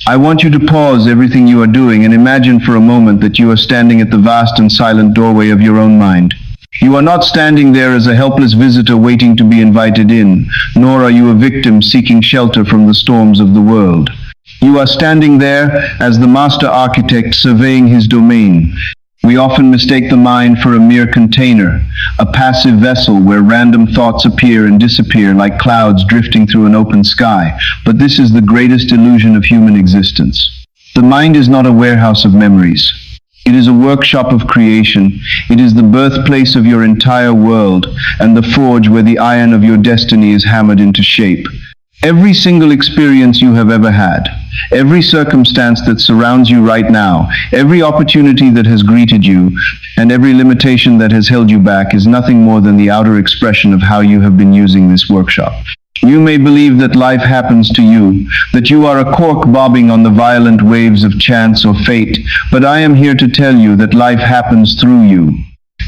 I want you to pause everything you are doing and imagine for a moment that you are standing at the vast and silent doorway of your own mind. You are not standing there as a helpless visitor waiting to be invited in, nor are you a victim seeking shelter from the storms of the world. You are standing there as the master architect surveying his domain. We often mistake the mind for a mere container, a passive vessel where random thoughts appear and disappear like clouds drifting through an open sky. But this is the greatest illusion of human existence. The mind is not a warehouse of memories. It is a workshop of creation. It is the birthplace of your entire world and the forge where the iron of your destiny is hammered into shape. Every single experience you have ever had, every circumstance that surrounds you right now, every opportunity that has greeted you, and every limitation that has held you back is nothing more than the outer expression of how you have been using this workshop. You may believe that life happens to you, that you are a cork bobbing on the violent waves of chance or fate, but I am here to tell you that life happens through you.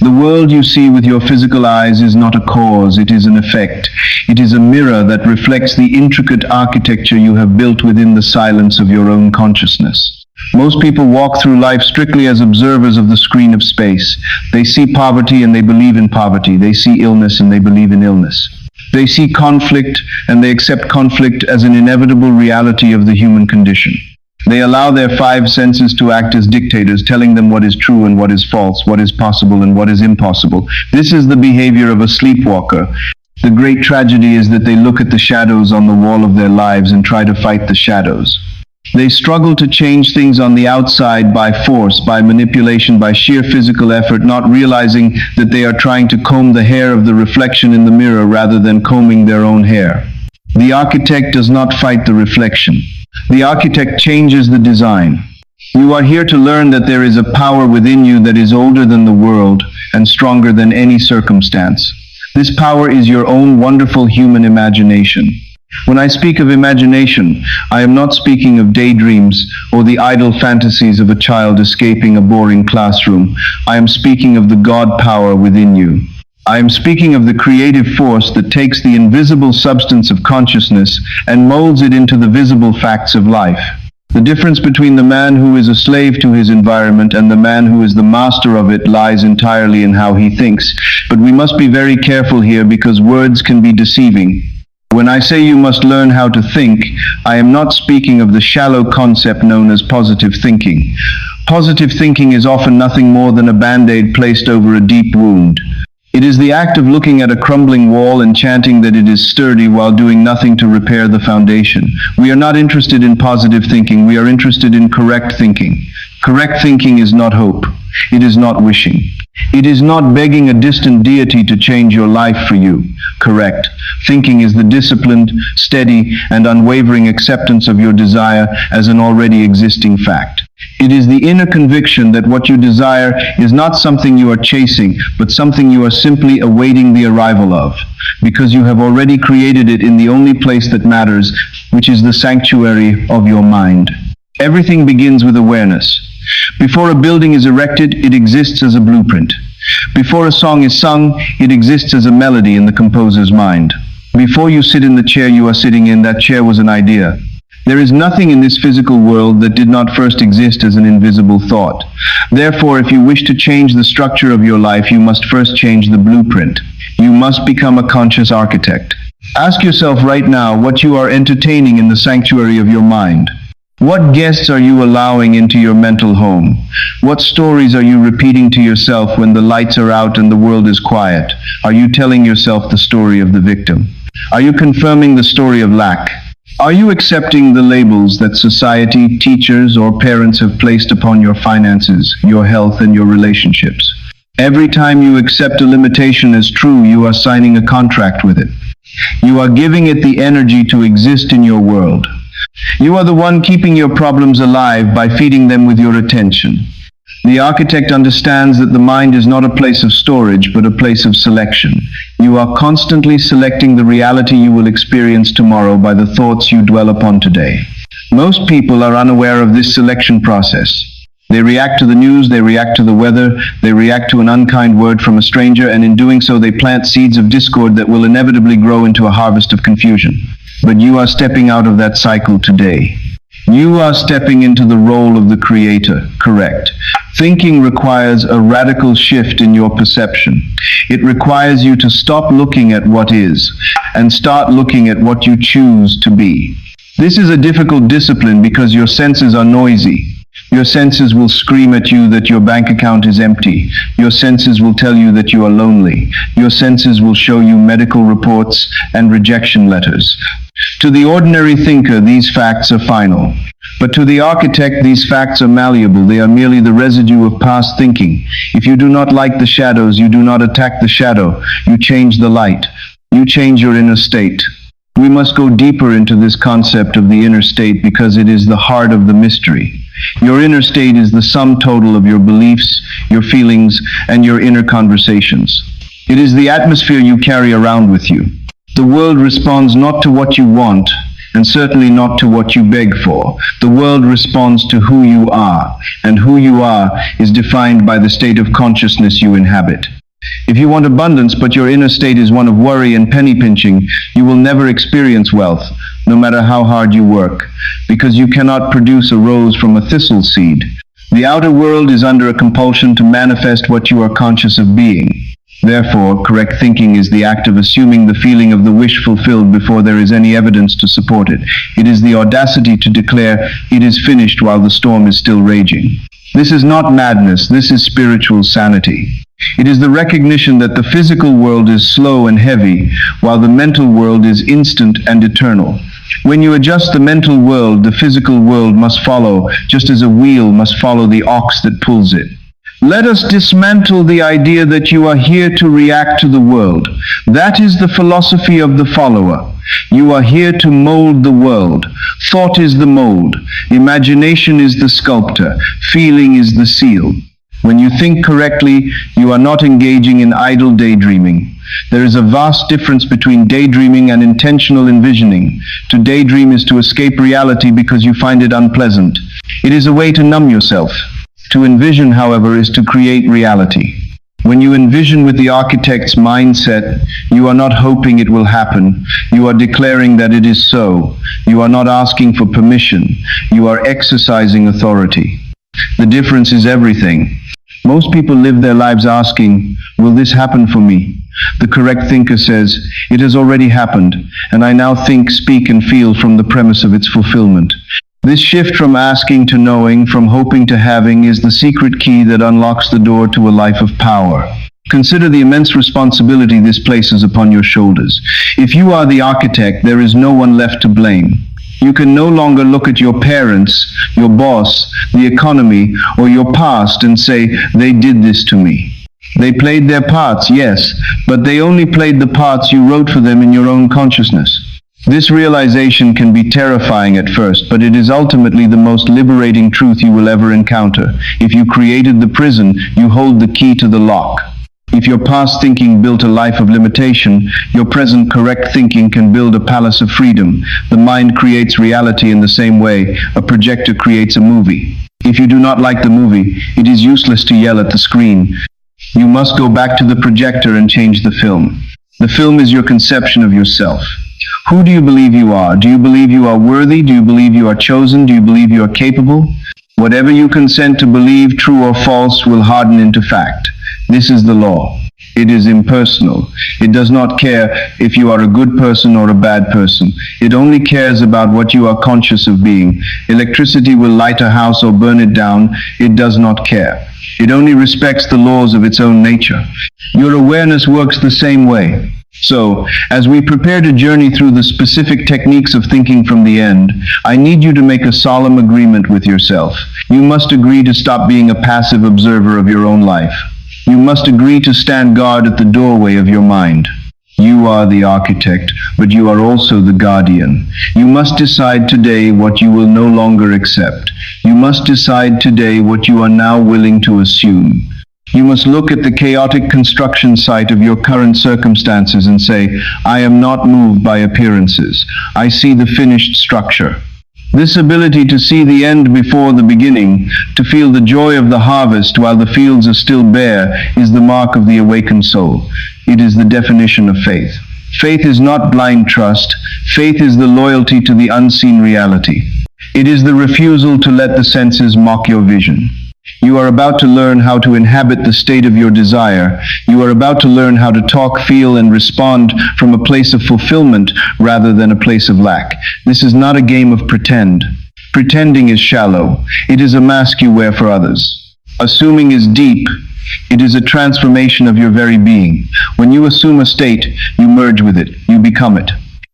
The world you see with your physical eyes is not a cause, it is an effect. It is a mirror that reflects the intricate architecture you have built within the silence of your own consciousness. Most people walk through life strictly as observers of the screen of space. They see poverty and they believe in poverty. They see illness and they believe in illness. They see conflict and they accept conflict as an inevitable reality of the human condition. They allow their five senses to act as dictators, telling them what is true and what is false, what is possible and what is impossible. This is the behavior of a sleepwalker. The great tragedy is that they look at the shadows on the wall of their lives and try to fight the shadows. They struggle to change things on the outside by force, by manipulation, by sheer physical effort, not realizing that they are trying to comb the hair of the reflection in the mirror rather than combing their own hair. The architect does not fight the reflection. The architect changes the design. You are here to learn that there is a power within you that is older than the world and stronger than any circumstance. This power is your own wonderful human imagination. When I speak of imagination, I am not speaking of daydreams or the idle fantasies of a child escaping a boring classroom. I am speaking of the God power within you. I am speaking of the creative force that takes the invisible substance of consciousness and molds it into the visible facts of life. The difference between the man who is a slave to his environment and the man who is the master of it lies entirely in how he thinks. But we must be very careful here because words can be deceiving. When I say you must learn how to think, I am not speaking of the shallow concept known as positive thinking. Positive thinking is often nothing more than a band-aid placed over a deep wound. It is the act of looking at a crumbling wall and chanting that it is sturdy while doing nothing to repair the foundation. We are not interested in positive thinking, we are interested in correct thinking. Correct thinking is not hope. It is not wishing. It is not begging a distant deity to change your life for you. Correct thinking is the disciplined, steady, and unwavering acceptance of your desire as an already existing fact. It is the inner conviction that what you desire is not something you are chasing, but something you are simply awaiting the arrival of, because you have already created it in the only place that matters, which is the sanctuary of your mind. Everything begins with awareness. Before a building is erected, it exists as a blueprint. Before a song is sung, it exists as a melody in the composer's mind. Before you sit in the chair you are sitting in, that chair was an idea. There is nothing in this physical world that did not first exist as an invisible thought. Therefore, if you wish to change the structure of your life, you must first change the blueprint. You must become a conscious architect. Ask yourself right now what you are entertaining in the sanctuary of your mind. What guests are you allowing into your mental home? What stories are you repeating to yourself when the lights are out and the world is quiet? Are you telling yourself the story of the victim? Are you confirming the story of lack? Are you accepting the labels that society, teachers, or parents have placed upon your finances, your health, and your relationships? Every time you accept a limitation as true, you are signing a contract with it. You are giving it the energy to exist in your world. You are the one keeping your problems alive by feeding them with your attention. The architect understands that the mind is not a place of storage, but a place of selection. You are constantly selecting the reality you will experience tomorrow by the thoughts you dwell upon today. Most people are unaware of this selection process. They react to the news, they react to the weather, they react to an unkind word from a stranger, and in doing so they plant seeds of discord that will inevitably grow into a harvest of confusion. But you are stepping out of that cycle today. You are stepping into the role of the creator, correct. Thinking requires a radical shift in your perception. It requires you to stop looking at what is and start looking at what you choose to be. This is a difficult discipline because your senses are noisy. Your senses will scream at you that your bank account is empty. Your senses will tell you that you are lonely. Your senses will show you medical reports and rejection letters. To the ordinary thinker, these facts are final. But to the architect, these facts are malleable. They are merely the residue of past thinking. If you do not like the shadows, you do not attack the shadow. You change the light. You change your inner state. We must go deeper into this concept of the inner state because it is the heart of the mystery. Your inner state is the sum total of your beliefs, your feelings, and your inner conversations. It is the atmosphere you carry around with you. The world responds not to what you want, and certainly not to what you beg for. The world responds to who you are, and who you are is defined by the state of consciousness you inhabit. If you want abundance, but your inner state is one of worry and penny pinching, you will never experience wealth, no matter how hard you work, because you cannot produce a rose from a thistle seed. The outer world is under a compulsion to manifest what you are conscious of being. Therefore, correct thinking is the act of assuming the feeling of the wish fulfilled before there is any evidence to support it. It is the audacity to declare it is finished while the storm is still raging. This is not madness, this is spiritual sanity. It is the recognition that the physical world is slow and heavy, while the mental world is instant and eternal. When you adjust the mental world, the physical world must follow, just as a wheel must follow the ox that pulls it. Let us dismantle the idea that you are here to react to the world. That is the philosophy of the follower. You are here to mold the world. Thought is the mold. Imagination is the sculptor. Feeling is the seal. When you think correctly, you are not engaging in idle daydreaming. There is a vast difference between daydreaming and intentional envisioning. To daydream is to escape reality because you find it unpleasant. It is a way to numb yourself. To envision, however, is to create reality. When you envision with the architect's mindset, you are not hoping it will happen. You are declaring that it is so. You are not asking for permission. You are exercising authority. The difference is everything. Most people live their lives asking, will this happen for me? The correct thinker says, it has already happened, and I now think, speak, and feel from the premise of its fulfillment. This shift from asking to knowing, from hoping to having, is the secret key that unlocks the door to a life of power. Consider the immense responsibility this places upon your shoulders. If you are the architect, there is no one left to blame. You can no longer look at your parents, your boss, the economy, or your past and say, they did this to me. They played their parts, yes, but they only played the parts you wrote for them in your own consciousness. This realization can be terrifying at first, but it is ultimately the most liberating truth you will ever encounter. If you created the prison, you hold the key to the lock. If your past thinking built a life of limitation, your present correct thinking can build a palace of freedom. The mind creates reality in the same way a projector creates a movie. If you do not like the movie, it is useless to yell at the screen. You must go back to the projector and change the film. The film is your conception of yourself. Who do you believe you are? Do you believe you are worthy? Do you believe you are chosen? Do you believe you are capable? Whatever you consent to believe, true or false, will harden into fact. This is the law. It is impersonal. It does not care if you are a good person or a bad person. It only cares about what you are conscious of being. Electricity will light a house or burn it down. It does not care. It only respects the laws of its own nature. Your awareness works the same way. So, as we prepare to journey through the specific techniques of thinking from the end, I need you to make a solemn agreement with yourself. You must agree to stop being a passive observer of your own life. You must agree to stand guard at the doorway of your mind. You are the architect, but you are also the guardian. You must decide today what you will no longer accept. You must decide today what you are now willing to assume. You must look at the chaotic construction site of your current circumstances and say, I am not moved by appearances. I see the finished structure. This ability to see the end before the beginning, to feel the joy of the harvest while the fields are still bare, is the mark of the awakened soul. It is the definition of faith. Faith is not blind trust. Faith is the loyalty to the unseen reality. It is the refusal to let the senses mock your vision. You are about to learn how to inhabit the state of your desire. You are about to learn how to talk, feel, and respond from a place of fulfillment rather than a place of lack. This is not a game of pretend. Pretending is shallow. It is a mask you wear for others. Assuming is deep. It is a transformation of your very being. When you assume a state, you merge with it. You become it.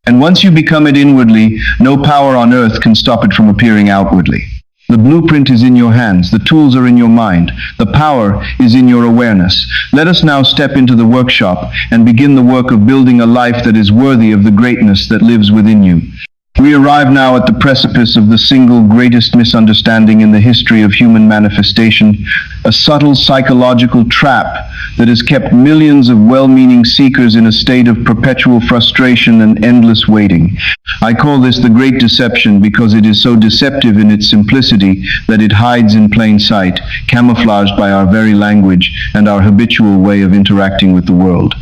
And once you become it inwardly, no power on earth can stop it from appearing outwardly. The blueprint is in your hands. The tools are in your mind. The power is in your awareness. Let us now step into the workshop and begin the work of building a life that is worthy of the greatness that lives within you. We arrive now at the precipice of the single greatest misunderstanding in the history of human manifestation, a subtle psychological trap that has kept millions of well-meaning seekers in a state of perpetual frustration and endless waiting. I call this the Great Deception because it is so deceptive in its simplicity that it hides in plain sight, camouflaged by our very language and our habitual way of interacting with the world.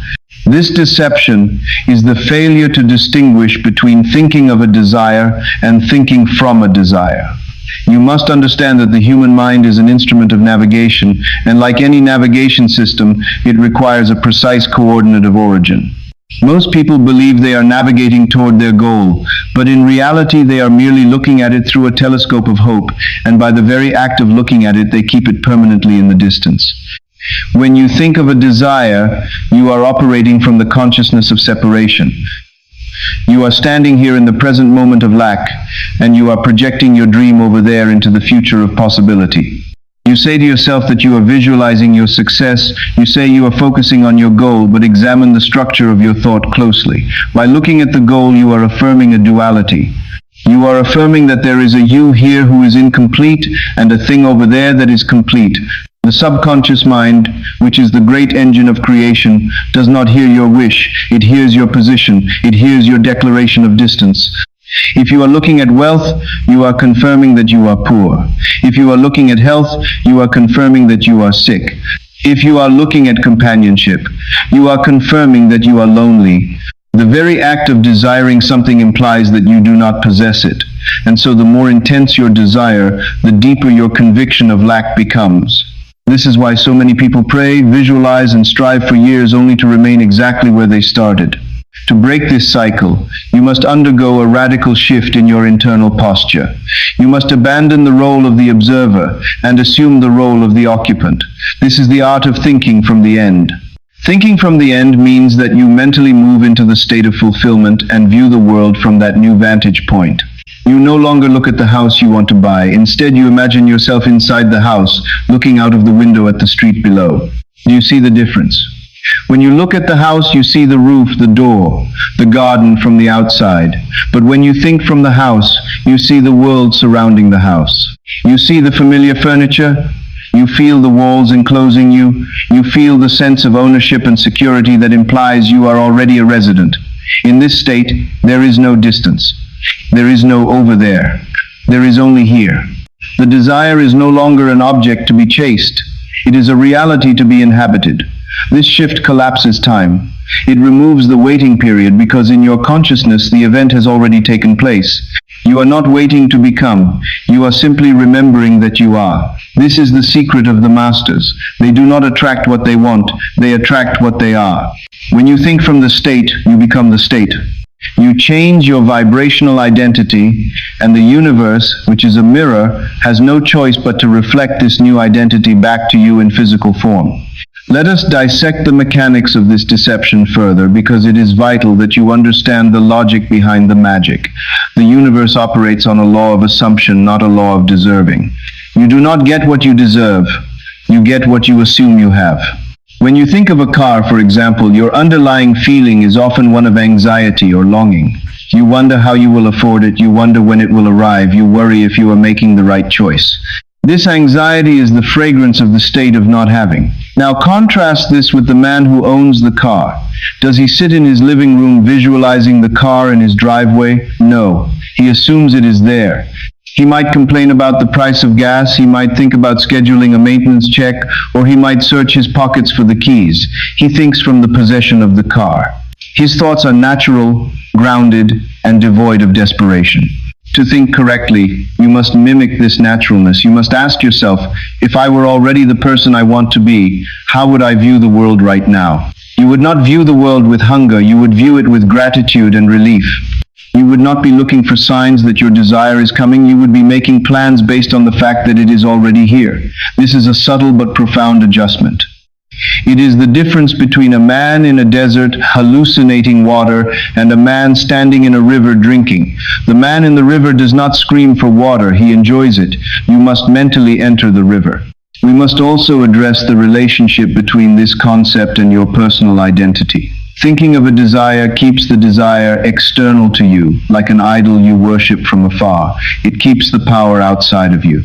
This deception is the failure to distinguish between thinking of a desire and thinking from a desire. You must understand that the human mind is an instrument of navigation, and like any navigation system, it requires a precise coordinate of origin. Most people believe they are navigating toward their goal, but in reality they are merely looking at it through a telescope of hope, and by the very act of looking at it, they keep it permanently in the distance. When you think of a desire, you are operating from the consciousness of separation. You are standing here in the present moment of lack, and you are projecting your dream over there into the future of possibility. You say to yourself that you are visualizing your success. You say you are focusing on your goal, but examine the structure of your thought closely. By looking at the goal, you are affirming a duality. You are affirming that there is a you here who is incomplete and a thing over there that is complete. The subconscious mind, which is the great engine of creation, does not hear your wish. It hears your position. It hears your declaration of distance. If you are looking at wealth, you are confirming that you are poor. If you are looking at health, you are confirming that you are sick. If you are looking at companionship, you are confirming that you are lonely. The very act of desiring something implies that you do not possess it. And so the more intense your desire, the deeper your conviction of lack becomes. This is why so many people pray, visualize, and strive for years only to remain exactly where they started. To break this cycle, you must undergo a radical shift in your internal posture. You must abandon the role of the observer and assume the role of the occupant. This is the art of thinking from the end. Thinking from the end means that you mentally move into the state of fulfillment and view the world from that new vantage point. You no longer look at the house you want to buy. Instead, you imagine yourself inside the house, looking out of the window at the street below. Do you see the difference? When you look at the house, you see the roof, the door, the garden from the outside. But when you think from the house, you see the world surrounding the house. You see the familiar furniture. You feel the walls enclosing you. You feel the sense of ownership and security that implies you are already a resident. In this state, there is no distance. There is no over there. There is only here. The desire is no longer an object to be chased. It is a reality to be inhabited. This shift collapses time. It removes the waiting period because in your consciousness the event has already taken place. You are not waiting to become. You are simply remembering that you are. This is the secret of the masters. They do not attract what they want. They attract what they are. When you think from the state, you become the state. You change your vibrational identity, and the universe, which is a mirror, has no choice but to reflect this new identity back to you in physical form. Let us dissect the mechanics of this deception further, because it is vital that you understand the logic behind the magic. The universe operates on a law of assumption, not a law of deserving. You do not get what you deserve. You get what you assume you have. When you think of a car, for example, your underlying feeling is often one of anxiety or longing. You wonder how you will afford it. You wonder when it will arrive. You worry if you are making the right choice. This anxiety is the fragrance of the state of not having. Now contrast this with the man who owns the car. Does he sit in his living room visualizing the car in his driveway? No. He assumes it is there. He might complain about the price of gas, he might think about scheduling a maintenance check, or he might search his pockets for the keys. He thinks from the possession of the car. His thoughts are natural, grounded, and devoid of desperation. To think correctly, you must mimic this naturalness. You must ask yourself, if I were already the person I want to be, how would I view the world right now? You would not view the world with hunger, you would view it with gratitude and relief. You would not be looking for signs that your desire is coming, you would be making plans based on the fact that it is already here. This is a subtle but profound adjustment. It is the difference between a man in a desert hallucinating water and a man standing in a river drinking. The man in the river does not scream for water, he enjoys it. You must mentally enter the river. We must also address the relationship between this concept and your personal identity. Thinking of a desire keeps the desire external to you, like an idol you worship from afar. It keeps the power outside of you.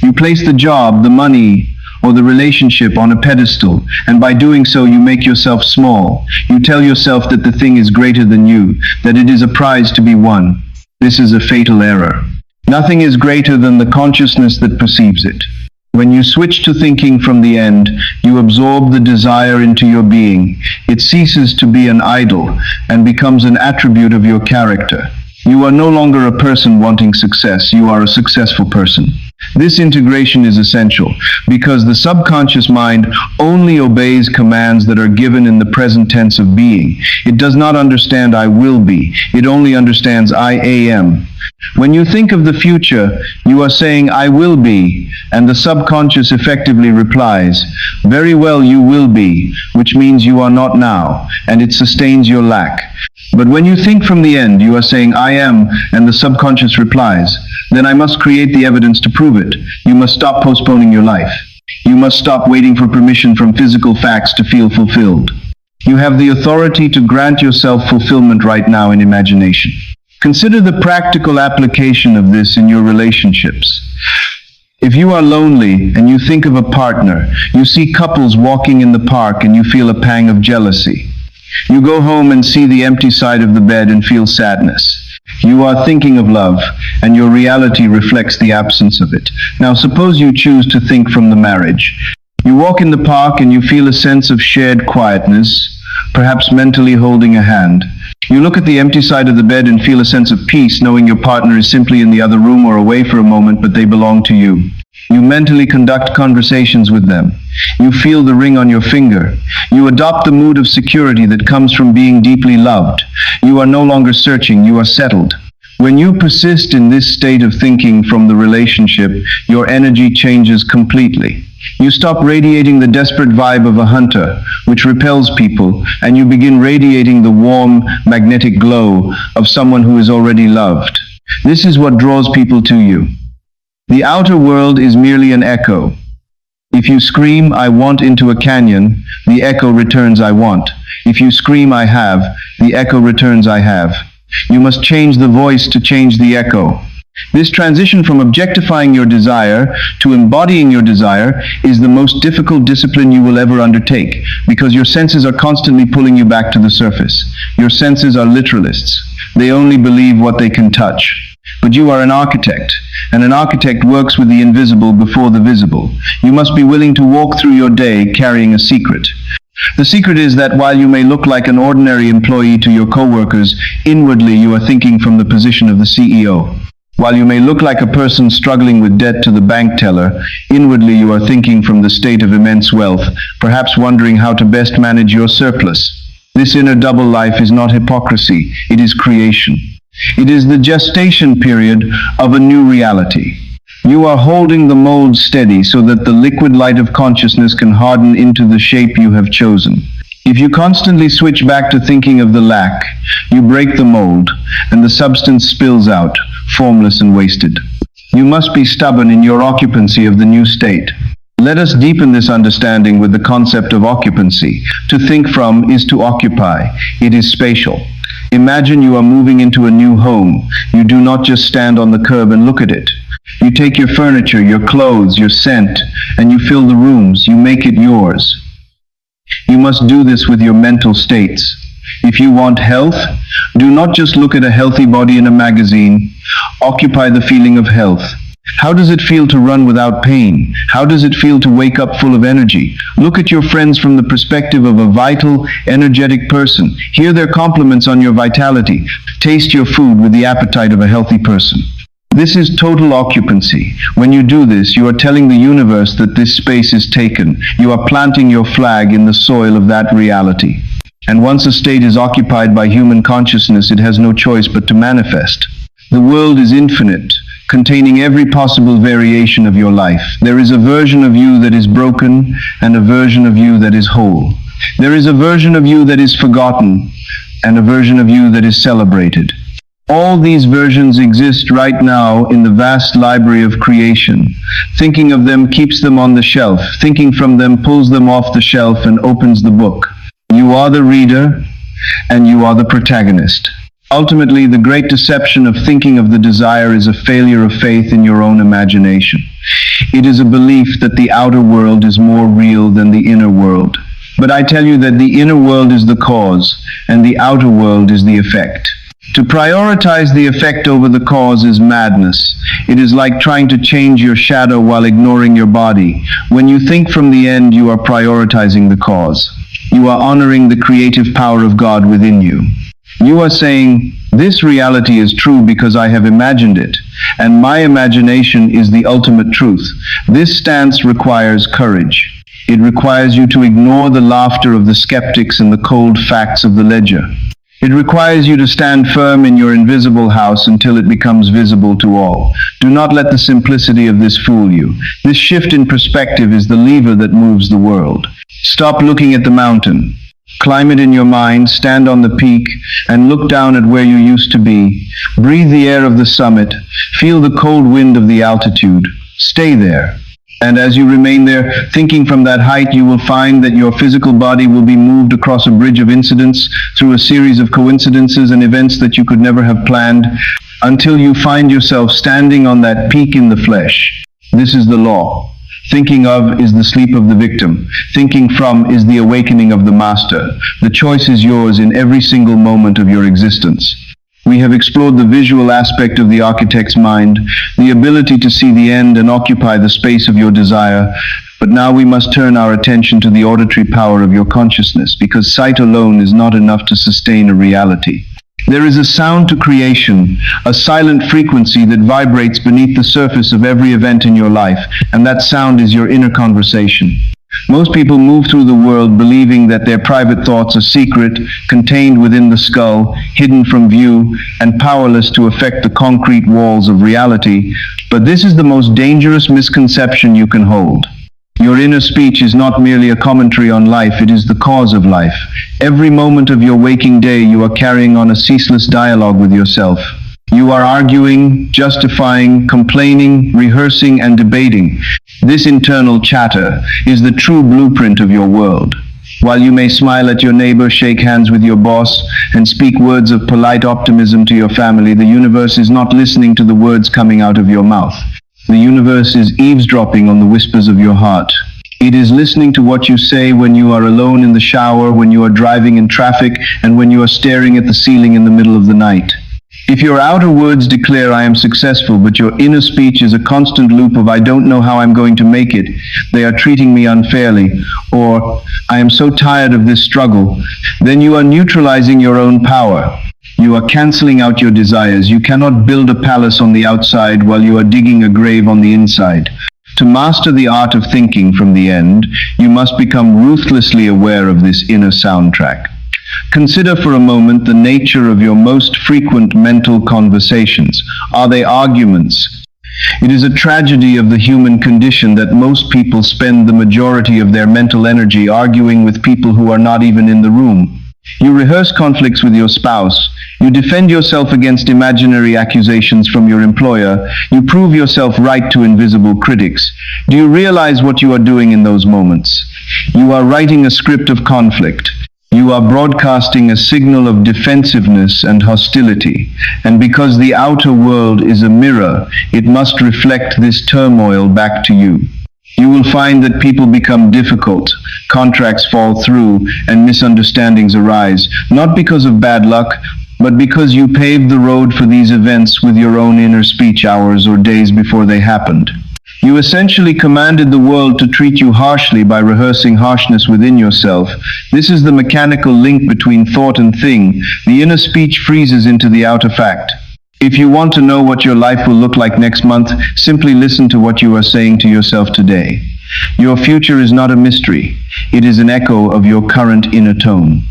You place the job, the money, or the relationship on a pedestal, and by doing so you make yourself small. You tell yourself that the thing is greater than you, that it is a prize to be won. This is a fatal error. Nothing is greater than the consciousness that perceives it. When you switch to thinking from the end, you absorb the desire into your being. It ceases to be an idol and becomes an attribute of your character. You are no longer a person wanting success, you are a successful person. This integration is essential because the subconscious mind only obeys commands that are given in the present tense of being. It does not understand I will be, it only understands I am. When you think of the future, you are saying I will be, and the subconscious effectively replies, very well, you will be, which means you are not now, and it sustains your lack. But when you think from the end, you are saying I am, and the subconscious replies, then I must create the evidence to prove it. You must stop postponing your life. You must stop waiting for permission from physical facts to feel fulfilled. You have the authority to grant yourself fulfillment right now in imagination. Consider the practical application of this in your relationships. If you are lonely and you think of a partner, you see couples walking in the park and you feel a pang of jealousy. You go home and see the empty side of the bed and feel sadness. You are thinking of love, and your reality reflects the absence of it. Now suppose you choose to think from the marriage. You walk in the park and you feel a sense of shared quietness, perhaps mentally holding a hand. You look at the empty side of the bed and feel a sense of peace, knowing your partner is simply in the other room or away for a moment, but they belong to you. You mentally conduct conversations with them. You feel the ring on your finger. You adopt the mood of security that comes from being deeply loved. You are no longer searching, you are settled. When you persist in this state of thinking from the relationship, your energy changes completely. You stop radiating the desperate vibe of a hunter, which repels people, and you begin radiating the warm, magnetic glow of someone who is already loved. This is what draws people to you. The outer world is merely an echo. If you scream, I want into a canyon, the echo returns, I want. If you scream, I have, the echo returns, I have. You must change the voice to change the echo. This transition from objectifying your desire to embodying your desire is the most difficult discipline you will ever undertake, because your senses are constantly pulling you back to the surface. Your senses are literalists. They only believe what they can touch. But you are an architect, and an architect works with the invisible before the visible. You must be willing to walk through your day carrying a secret. The secret is that while you may look like an ordinary employee to your coworkers, inwardly you are thinking from the position of the CEO. While you may look like a person struggling with debt to the bank teller, inwardly you are thinking from the state of immense wealth, perhaps wondering how to best manage your surplus. This inner double life is not hypocrisy, it is creation. It is the gestation period of a new reality. You are holding the mold steady so that the liquid light of consciousness can harden into the shape you have chosen. If you constantly switch back to thinking of the lack, you break the mold, and the substance spills out, formless and wasted. You must be stubborn in your occupancy of the new state. Let us deepen this understanding with the concept of occupancy. To think from is to occupy. It is spatial. Imagine you are moving into a new home. You do not just stand on the curb and look at it. You take your furniture, your clothes, your scent, and you fill the rooms. You make it yours. You must do this with your mental states. If you want health, do not just look at a healthy body in a magazine. Occupy the feeling of health. How does it feel to run without pain? How does it feel to wake up full of energy? Look at your friends from the perspective of a vital, energetic person. Hear their compliments on your vitality. Taste your food with the appetite of a healthy person. This is total occupancy. When you do this, you are telling the universe that this space is taken. You are planting your flag in the soil of that reality. And once a state is occupied by human consciousness, it has no choice but to manifest. The world is infinite, containing every possible variation of your life. There is a version of you that is broken and a version of you that is whole. There is a version of you that is forgotten and a version of you that is celebrated. All these versions exist right now in the vast library of creation. Thinking of them keeps them on the shelf. Thinking from them pulls them off the shelf and opens the book. You are the reader, and you are the protagonist. Ultimately, the great deception of thinking of the desire is a failure of faith in your own imagination. It is a belief that the outer world is more real than the inner world. But I tell you that the inner world is the cause, and the outer world is the effect. To prioritize the effect over the cause is madness. It is like trying to change your shadow while ignoring your body. When you think from the end, you are prioritizing the cause. You are honoring the creative power of God within you. You are saying, this reality is true because I have imagined it, and my imagination is the ultimate truth. This stance requires courage. It requires you to ignore the laughter of the skeptics and the cold facts of the ledger. It requires you to stand firm in your invisible house until it becomes visible to all. Do not let the simplicity of this fool you. This shift in perspective is the lever that moves the world. Stop looking at the mountain. Climb it in your mind, stand on the peak, and look down at where you used to be. Breathe the air of the summit. Feel the cold wind of the altitude. Stay there. And as you remain there, thinking from that height, you will find that your physical body will be moved across a bridge of incidents, through a series of coincidences and events that you could never have planned, until you find yourself standing on that peak in the flesh. This is the law. Thinking of is the sleep of the victim. Thinking from is the awakening of the master. The choice is yours in every single moment of your existence. We have explored the visual aspect of the architect's mind, the ability to see the end and occupy the space of your desire, but now we must turn our attention to the auditory power of your consciousness, because sight alone is not enough to sustain a reality. There is a sound to creation, a silent frequency that vibrates beneath the surface of every event in your life, and that sound is your inner conversation. Most people move through the world believing that their private thoughts are secret, contained within the skull, hidden from view, and powerless to affect the concrete walls of reality. But this is the most dangerous misconception you can hold. Your inner speech is not merely a commentary on life, it is the cause of life. Every moment of your waking day, you are carrying on a ceaseless dialogue with yourself. You are arguing, justifying, complaining, rehearsing, and debating. This internal chatter is the true blueprint of your world. While you may smile at your neighbor, shake hands with your boss, and speak words of polite optimism to your family, the universe is not listening to the words coming out of your mouth. The universe is eavesdropping on the whispers of your heart. It is listening to what you say when you are alone in the shower, when you are driving in traffic, and when you are staring at the ceiling in the middle of the night. If your outer words declare, I am successful, but your inner speech is a constant loop of, I don't know how I'm going to make it, they are treating me unfairly, or I am so tired of this struggle, then you are neutralizing your own power. You are canceling out your desires. You cannot build a palace on the outside while you are digging a grave on the inside. To master the art of thinking from the end, you must become ruthlessly aware of this inner soundtrack. Consider for a moment the nature of your most frequent mental conversations. Are they arguments? It is a tragedy of the human condition that most people spend the majority of their mental energy arguing with people who are not even in the room. You rehearse conflicts with your spouse. You defend yourself against imaginary accusations from your employer. You prove yourself right to invisible critics. Do you realize what you are doing in those moments? You are writing a script of conflict. You are broadcasting a signal of defensiveness and hostility. And because the outer world is a mirror, it must reflect this turmoil back to you. You will find that people become difficult, contracts fall through, and misunderstandings arise, not because of bad luck, but because you paved the road for these events with your own inner speech hours or days before they happened. You essentially commanded the world to treat you harshly by rehearsing harshness within yourself. This is the mechanical link between thought and thing. The inner speech freezes into the outer fact. If you want to know what your life will look like next month, simply listen to what you are saying to yourself today. Your future is not a mystery. It is an echo of your current inner tone.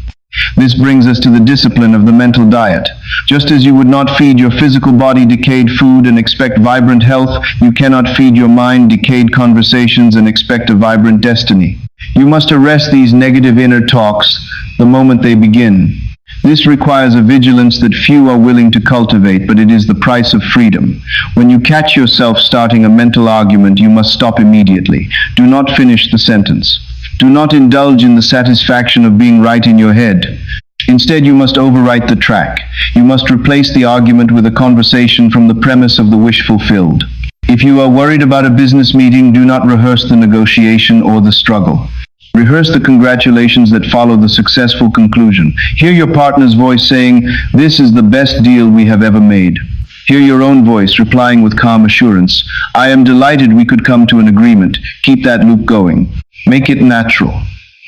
This brings us to the discipline of the mental diet. Just as you would not feed your physical body decayed food and expect vibrant health, you cannot feed your mind decayed conversations and expect a vibrant destiny. You must arrest these negative inner talks the moment they begin. This requires a vigilance that few are willing to cultivate, but it is the price of freedom. When you catch yourself starting a mental argument, you must stop immediately. Do not finish the sentence. Do not indulge in the satisfaction of being right in your head. Instead, you must overwrite the track. You must replace the argument with a conversation from the premise of the wish fulfilled. If you are worried about a business meeting, do not rehearse the negotiation or the struggle. Rehearse the congratulations that follow the successful conclusion. Hear your partner's voice saying, "This is the best deal we have ever made." Hear your own voice replying with calm assurance, "I am delighted we could come to an agreement." Keep that loop going. Make it natural.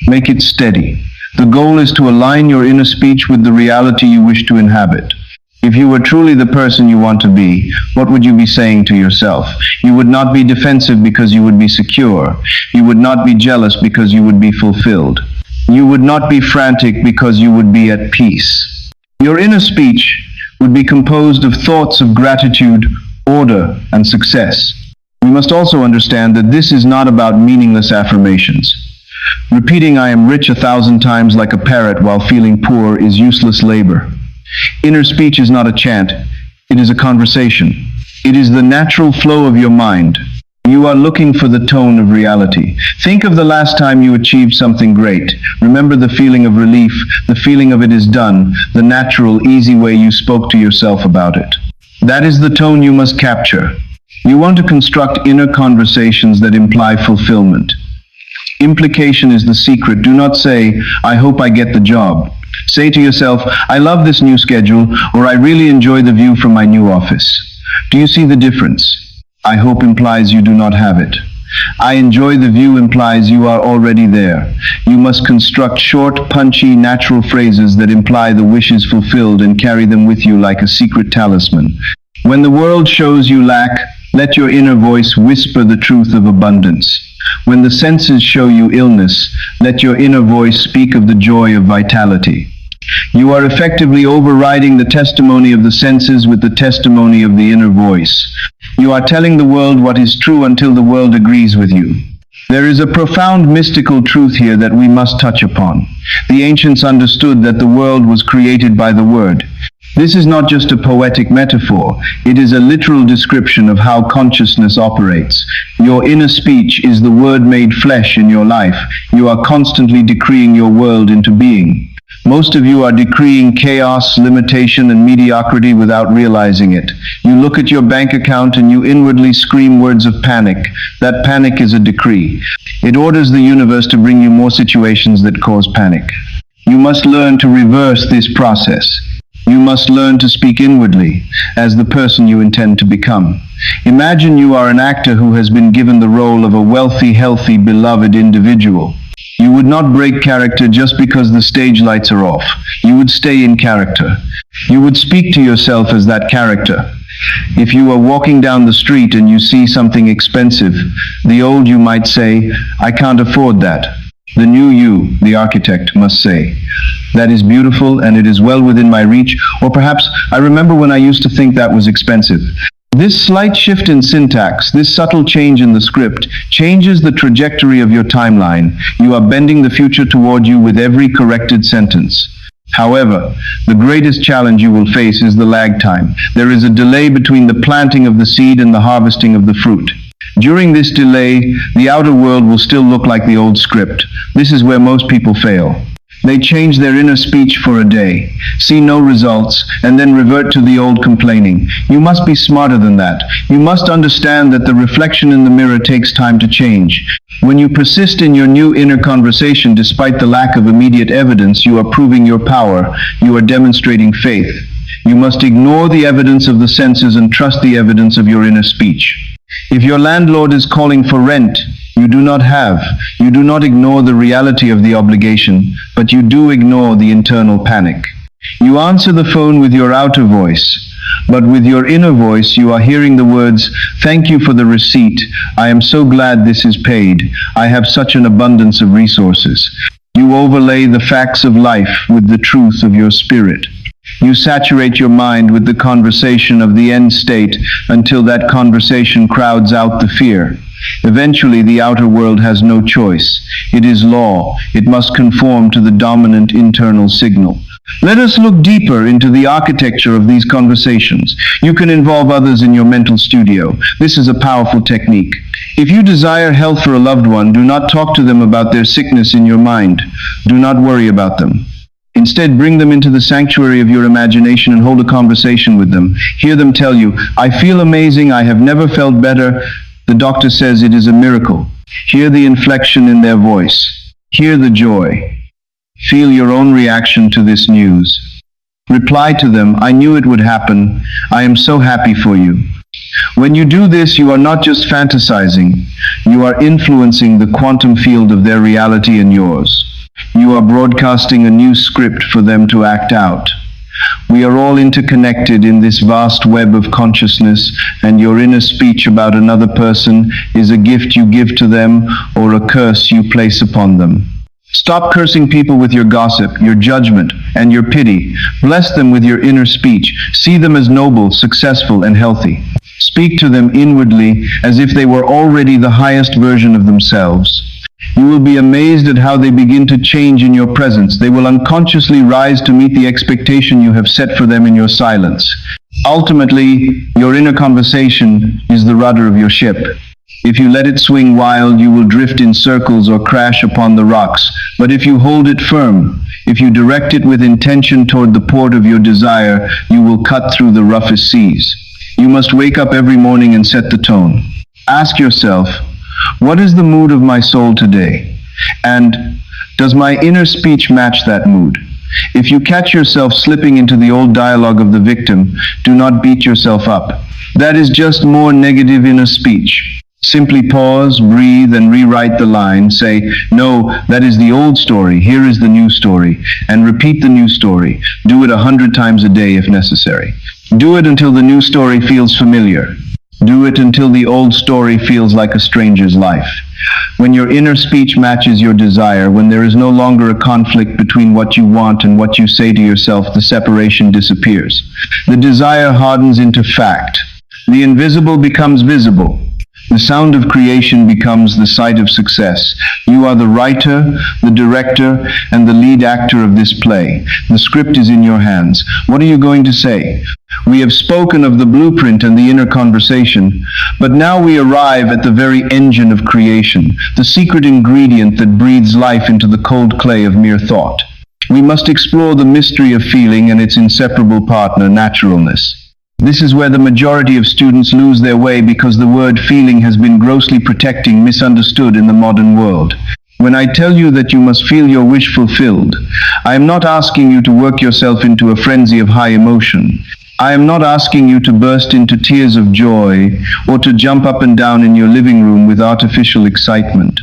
Make it steady. The goal is to align your inner speech with the reality you wish to inhabit. If you were truly the person you want to be, what would you be saying to yourself? You would not be defensive because you would be secure. You would not be jealous because you would be fulfilled. You would not be frantic because you would be at peace. Your inner speech would be composed of thoughts of gratitude, order, and success. We must also understand that this is not about meaningless affirmations. Repeating "I am rich" 1,000 times like a parrot while feeling poor is useless labor. Inner speech is not a chant, it is a conversation. It is the natural flow of your mind. You are looking for the tone of reality. Think of the last time you achieved something great. Remember the feeling of relief, the feeling of "it is done," the natural, easy way you spoke to yourself about it. That is the tone you must capture. You want to construct inner conversations that imply fulfillment. Implication is the secret. Do not say, "I hope I get the job." Say to yourself, "I love this new schedule," or "I really enjoy the view from my new office." Do you see the difference? "I hope" implies you do not have it. "I enjoy the view" implies you are already there. You must construct short, punchy, natural phrases that imply the wish is fulfilled and carry them with you like a secret talisman. When the world shows you lack, let your inner voice whisper the truth of abundance. When the senses show you illness, let your inner voice speak of the joy of vitality. You are effectively overriding the testimony of the senses with the testimony of the inner voice. You are telling the world what is true until the world agrees with you. There is a profound mystical truth here that we must touch upon. The ancients understood that the world was created by the Word. This is not just a poetic metaphor, it is a literal description of how consciousness operates. Your inner speech is the Word made flesh in your life. You are constantly decreeing your world into being. Most of you are decreeing chaos, limitation, and mediocrity without realizing it. You look at your bank account and you inwardly scream words of panic. That panic is a decree. It orders the universe to bring you more situations that cause panic. You must learn to reverse this process. You must learn to speak inwardly, as the person you intend to become. Imagine you are an actor who has been given the role of a wealthy, healthy, beloved individual. You would not break character just because the stage lights are off. You would stay in character. You would speak to yourself as that character. If you are walking down the street and you see something expensive, the old you might say, "I can't afford that." The new you, the architect, must say, "That is beautiful and it is well within my reach," or perhaps, "I remember when I used to think that was expensive." This slight shift in syntax, this subtle change in the script, changes the trajectory of your timeline. You are bending the future toward you with every corrected sentence. However, the greatest challenge you will face is the lag time. There is a delay between the planting of the seed and the harvesting of the fruit. During this delay, the outer world will still look like the old script. This is where most people fail. They change their inner speech for a day, see no results, and then revert to the old complaining. You must be smarter than that. You must understand that the reflection in the mirror takes time to change. When you persist in your new inner conversation despite the lack of immediate evidence, you are proving your power. You are demonstrating faith. You must ignore the evidence of the senses and trust the evidence of your inner speech. If your landlord is calling for rent, you do not have. You do not ignore the reality of the obligation, but you do ignore the internal panic. You answer the phone with your outer voice. But with your inner voice, you are hearing the words, "Thank you for the receipt. I am so glad this is paid. I have such an abundance of resources." You overlay the facts of life with the truth of your spirit. You saturate your mind with the conversation of the end state until that conversation crowds out the fear. Eventually, the outer world has no choice. It is law. It must conform to the dominant internal signal. Let us look deeper into the architecture of these conversations. You can involve others in your mental studio. This is a powerful technique. If you desire health for a loved one, do not talk to them about their sickness in your mind. Do not worry about them. Instead, bring them into the sanctuary of your imagination and hold a conversation with them. Hear them tell you, "I feel amazing. I have never felt better. The doctor says it is a miracle." Hear the inflection in their voice. Hear the joy. Feel your own reaction to this news. Reply to them, "I knew it would happen. I am so happy for you." When you do this, you are not just fantasizing. You are influencing the quantum field of their reality and yours. You are broadcasting a new script for them to act out. We are all interconnected in this vast web of consciousness, and your inner speech about another person is a gift you give to them or a curse you place upon them. Stop cursing people with your gossip, your judgment, and your pity. Bless them with your inner speech. See them as noble, successful, and healthy. Speak to them inwardly as if they were already the highest version of themselves. You will be amazed at how they begin to change in your presence. They will unconsciously rise to meet the expectation you have set for them in your silence. Ultimately, your inner conversation is the rudder of your ship. If you let it swing wild, you will drift in circles or crash upon the rocks. But if you hold it firm, if you direct it with intention toward the port of your desire, you will cut through the roughest seas. You must wake up every morning and set the tone. Ask yourself, what is the mood of my soul today? And does my inner speech match that mood? If you catch yourself slipping into the old dialogue of the victim, do not beat yourself up. That is just more negative inner speech. Simply pause, breathe, and rewrite the line. Say, "No, that is the old story. Here is the new story." And repeat the new story. Do it 100 times a day if necessary. Do it until the new story feels familiar. Do it until the old story feels like a stranger's life. When your inner speech matches your desire, when there is no longer a conflict between what you want and what you say to yourself, the separation disappears. The desire hardens into fact. The invisible becomes visible. The sound of creation becomes the sight of success. You are the writer, the director, and the lead actor of this play. The script is in your hands. What are you going to say? We have spoken of the blueprint and the inner conversation, but now we arrive at the very engine of creation, the secret ingredient that breathes life into the cold clay of mere thought. We must explore the mystery of feeling and its inseparable partner, naturalness. This is where the majority of students lose their way because the word feeling has been grossly misunderstood in the modern world. When I tell you that you must feel your wish fulfilled, I am not asking you to work yourself into a frenzy of high emotion. I am not asking you to burst into tears of joy or to jump up and down in your living room with artificial excitement.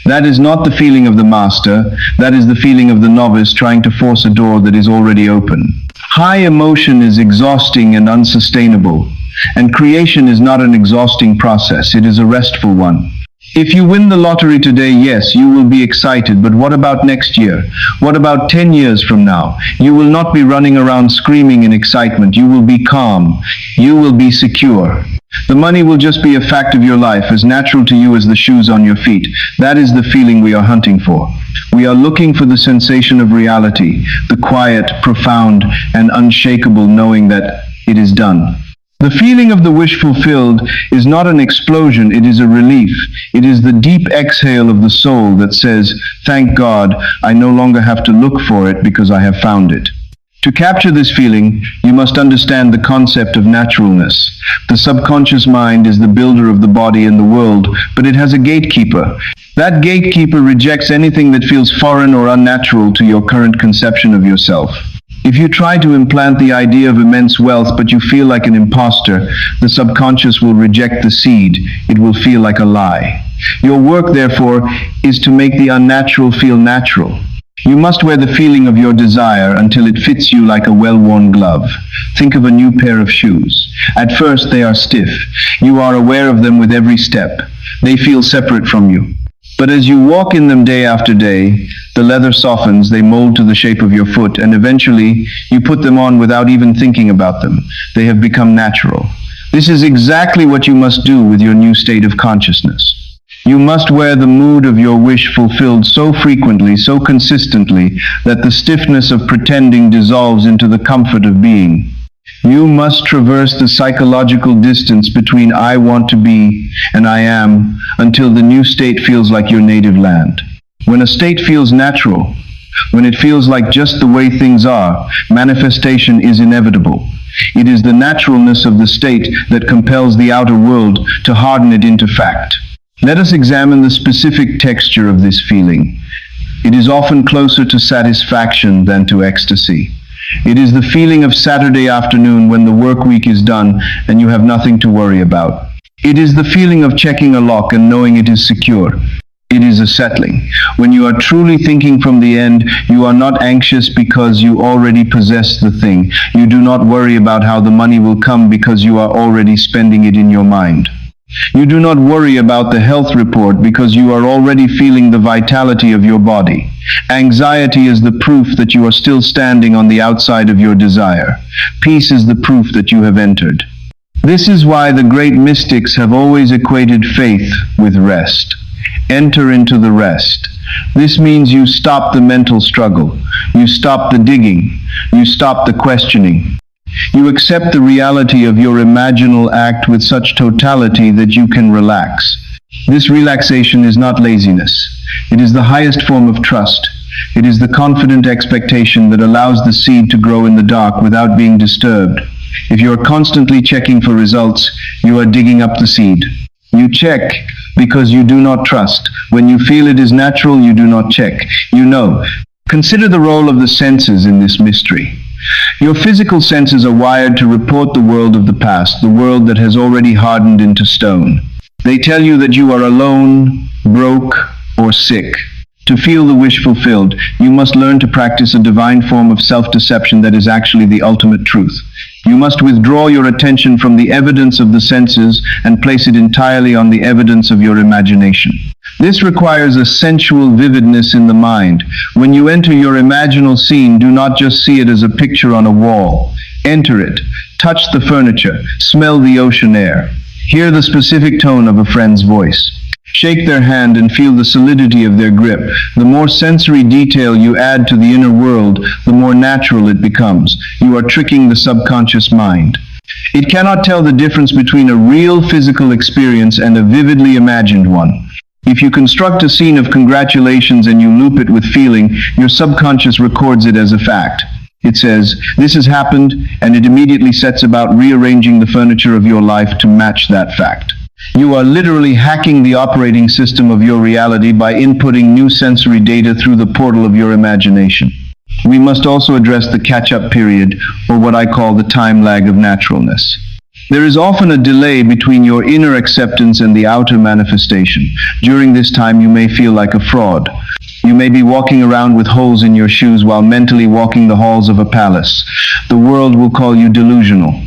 That is not the feeling of the master. That is the feeling of the novice trying to force a door that is already open. High emotion is exhausting and unsustainable, and creation is not an exhausting process. It is a restful one. If you win the lottery today, yes, you will be excited, but what about next year? What about 10 years from now? You will not be running around screaming in excitement. You will be calm. You will be secure. The money will just be a fact of your life, as natural to you as the shoes on your feet. That is the feeling we are hunting for. We are looking for the sensation of reality, the quiet, profound, and unshakable knowing that it is done. The feeling of the wish fulfilled is not an explosion, it is a relief. It is the deep exhale of the soul that says, "Thank God, I no longer have to look for it because I have found it." To capture this feeling, you must understand the concept of naturalness. The subconscious mind is the builder of the body and the world, but it has a gatekeeper. That gatekeeper rejects anything that feels foreign or unnatural to your current conception of yourself. If you try to implant the idea of immense wealth but you feel like an imposter, the subconscious will reject the seed. It will feel like a lie. Your work, therefore, is to make the unnatural feel natural. You must wear the feeling of your desire until it fits you like a well-worn glove. Think of a new pair of shoes. At first they are stiff. You are aware of them with every step. They feel separate from you. But as you walk in them day after day, the leather softens, they mold to the shape of your foot, and eventually you put them on without even thinking about them. They have become natural. This is exactly what you must do with your new state of consciousness. You must wear the mood of your wish fulfilled so frequently, so consistently, that the stiffness of pretending dissolves into the comfort of being. You must traverse the psychological distance between I want to be and I am until the new state feels like your native land. When a state feels natural, when it feels like just the way things are, manifestation is inevitable. It is the naturalness of the state that compels the outer world to harden it into fact. Let us examine the specific texture of this feeling. It is often closer to satisfaction than to ecstasy. It is the feeling of Saturday afternoon when the work week is done and you have nothing to worry about. It is the feeling of checking a lock and knowing it is secure. It is a settling. When you are truly thinking from the end, you are not anxious because you already possess the thing. You do not worry about how the money will come because you are already spending it in your mind. You do not worry about the health report because you are already feeling the vitality of your body. Anxiety is the proof that you are still standing on the outside of your desire. Peace is the proof that you have entered. This is why the great mystics have always equated faith with rest. Enter into the rest. This means you stop the mental struggle. You stop the digging. You stop the questioning. You accept the reality of your imaginal act with such totality that you can relax. This relaxation is not laziness. It is the highest form of trust. It is the confident expectation that allows the seed to grow in the dark without being disturbed. If you are constantly checking for results, you are digging up the seed. You check because you do not trust. When you feel it is natural, you do not check. You know. Consider the role of the senses in this mystery. Your physical senses are wired to report the world of the past, the world that has already hardened into stone. They tell you that you are alone, broke, or sick. To feel the wish fulfilled, you must learn to practice a divine form of self-deception that is actually the ultimate truth. You must withdraw your attention from the evidence of the senses and place it entirely on the evidence of your imagination. This requires a sensual vividness in the mind. When you enter your imaginal scene, do not just see it as a picture on a wall. Enter it. Touch the furniture. Smell the ocean air. Hear the specific tone of a friend's voice. Shake their hand and feel the solidity of their grip. The more sensory detail you add to the inner world, the more natural it becomes. You are tricking the subconscious mind. It cannot tell the difference between a real physical experience and a vividly imagined one. If you construct a scene of congratulations and you loop it with feeling, your subconscious records it as a fact. It says, "This has happened," and it immediately sets about rearranging the furniture of your life to match that fact. You are literally hacking the operating system of your reality by inputting new sensory data through the portal of your imagination. We must also address the catch-up period, or what I call the time lag of naturalness. There is often a delay between your inner acceptance and the outer manifestation. During this time, you may feel like a fraud. You may be walking around with holes in your shoes while mentally walking the halls of a palace. The world will call you delusional.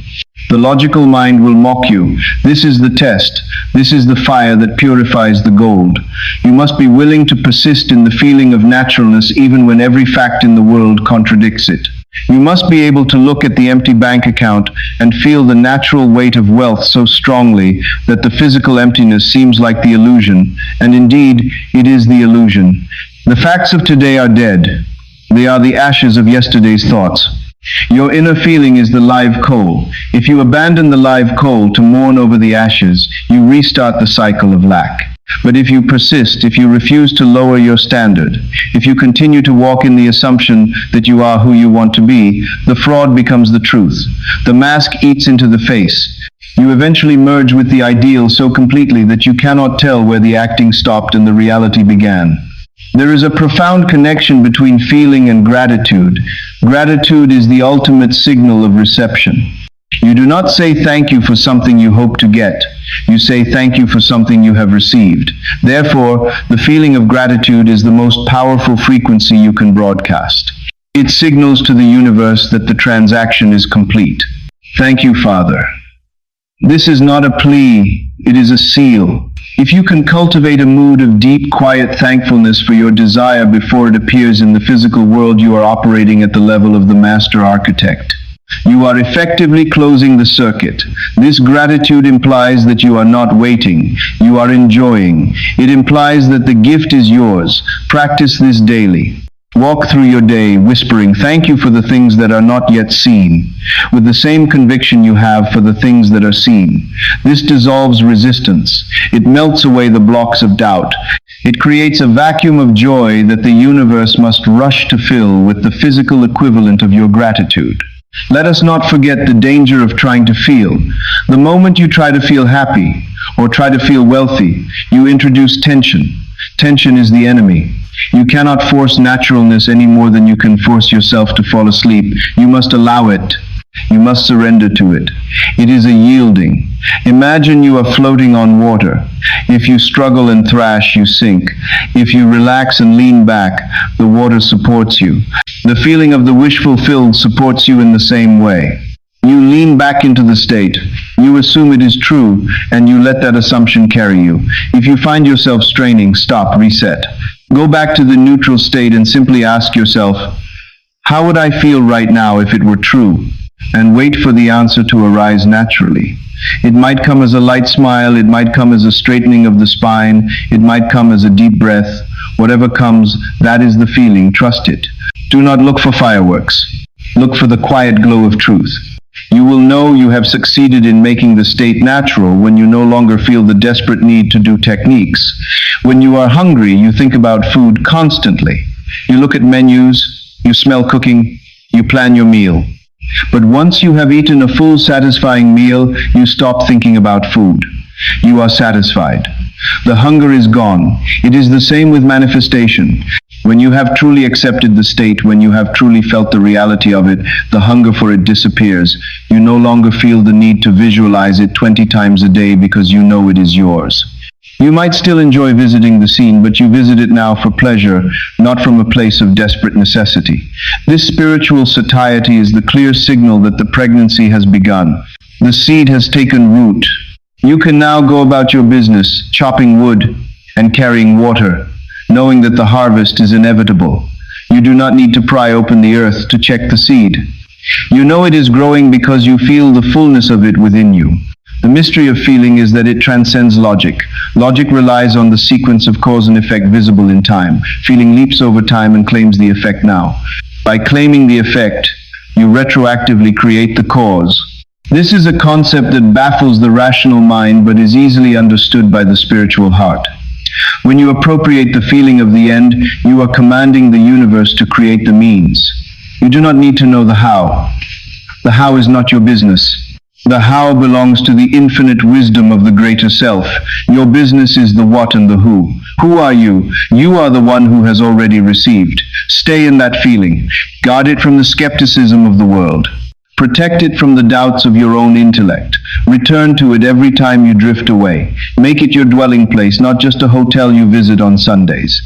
The logical mind will mock you. This is the test. This is the fire that purifies the gold. You must be willing to persist in the feeling of naturalness even when every fact in the world contradicts it. You must be able to look at the empty bank account and feel the natural weight of wealth so strongly that the physical emptiness seems like the illusion, and indeed, it is the illusion. The facts of today are dead. They are the ashes of yesterday's thoughts. Your inner feeling is the live coal. If you abandon the live coal to mourn over the ashes, you restart the cycle of lack. But if you persist, if you refuse to lower your standard, if you continue to walk in the assumption that you are who you want to be, the fraud becomes the truth. The mask eats into the face. You eventually merge with the ideal so completely that you cannot tell where the acting stopped and the reality began. There is a profound connection between feeling and gratitude. Gratitude is the ultimate signal of reception. You do not say thank you for something you hope to get. You say thank you for something you have received. Therefore, the feeling of gratitude is the most powerful frequency you can broadcast. It signals to the universe that the transaction is complete. Thank you, Father. This is not a plea, it is a seal. If you can cultivate a mood of deep, quiet thankfulness for your desire before it appears in the physical world, you are operating at the level of the master architect. You are effectively closing the circuit. This gratitude implies that you are not waiting, you are enjoying. It implies that the gift is yours. Practice this daily. Walk through your day whispering, "Thank you for the things that are not yet seen," with the same conviction you have for the things that are seen. This dissolves resistance. It melts away the blocks of doubt. It creates a vacuum of joy that the universe must rush to fill with the physical equivalent of your gratitude. Let us not forget the danger of trying to feel. The moment you try to feel happy or try to feel wealthy, you introduce tension. Tension is the enemy. You cannot force naturalness any more than you can force yourself to fall asleep. You must allow it. You must surrender to it. It is a yielding. Imagine you are floating on water. If you struggle and thrash, you sink. If you relax and lean back, the water supports you. The feeling of the wish fulfilled supports you in the same way. You lean back into the state. You assume it is true, and you let that assumption carry you. If you find yourself straining, stop, reset. Go back to the neutral state and simply ask yourself, how would I feel right now if it were true? And wait for the answer to arise naturally. It might come as a light smile, it might come as a straightening of the spine, it might come as a deep breath. Whatever comes, that is the feeling, trust it. Do not look for fireworks. Look for the quiet glow of truth. You will know you have succeeded in making the state natural when you no longer feel the desperate need to do techniques. When you are hungry, you think about food constantly. You look at menus, you smell cooking, you plan your meal. But once you have eaten a full, satisfying meal, you stop thinking about food. You are satisfied. The hunger is gone. It is the same with manifestation. When you have truly accepted the state, when you have truly felt the reality of it, the hunger for it disappears. You no longer feel the need to visualize it 20 times a day because you know it is yours. You might still enjoy visiting the scene, but you visit it now for pleasure, not from a place of desperate necessity. This spiritual satiety is the clear signal that the pregnancy has begun. The seed has taken root. You can now go about your business, chopping wood and carrying water, knowing that the harvest is inevitable. You do not need to pry open the earth to check the seed. You know it is growing because you feel the fullness of it within you. The mystery of feeling is that it transcends logic. Logic relies on the sequence of cause and effect visible in time. Feeling leaps over time and claims the effect now. By claiming the effect, you retroactively create the cause. This is a concept that baffles the rational mind but is easily understood by the spiritual heart. When you appropriate the feeling of the end, you are commanding the universe to create the means. You do not need to know the how. The how is not your business. The how belongs to the infinite wisdom of the greater self. Your business is the what and the who. Who are you? You are the one who has already received. Stay in that feeling. Guard it from the skepticism of the world. Protect it from the doubts of your own intellect. Return to it every time you drift away. Make it your dwelling place, not just a hotel you visit on Sundays.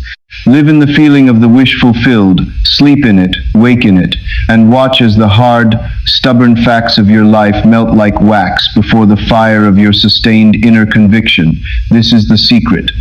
Live in the feeling of the wish fulfilled, sleep in it, wake in it, and watch as the hard, stubborn facts of your life melt like wax before the fire of your sustained inner conviction. This is the secret.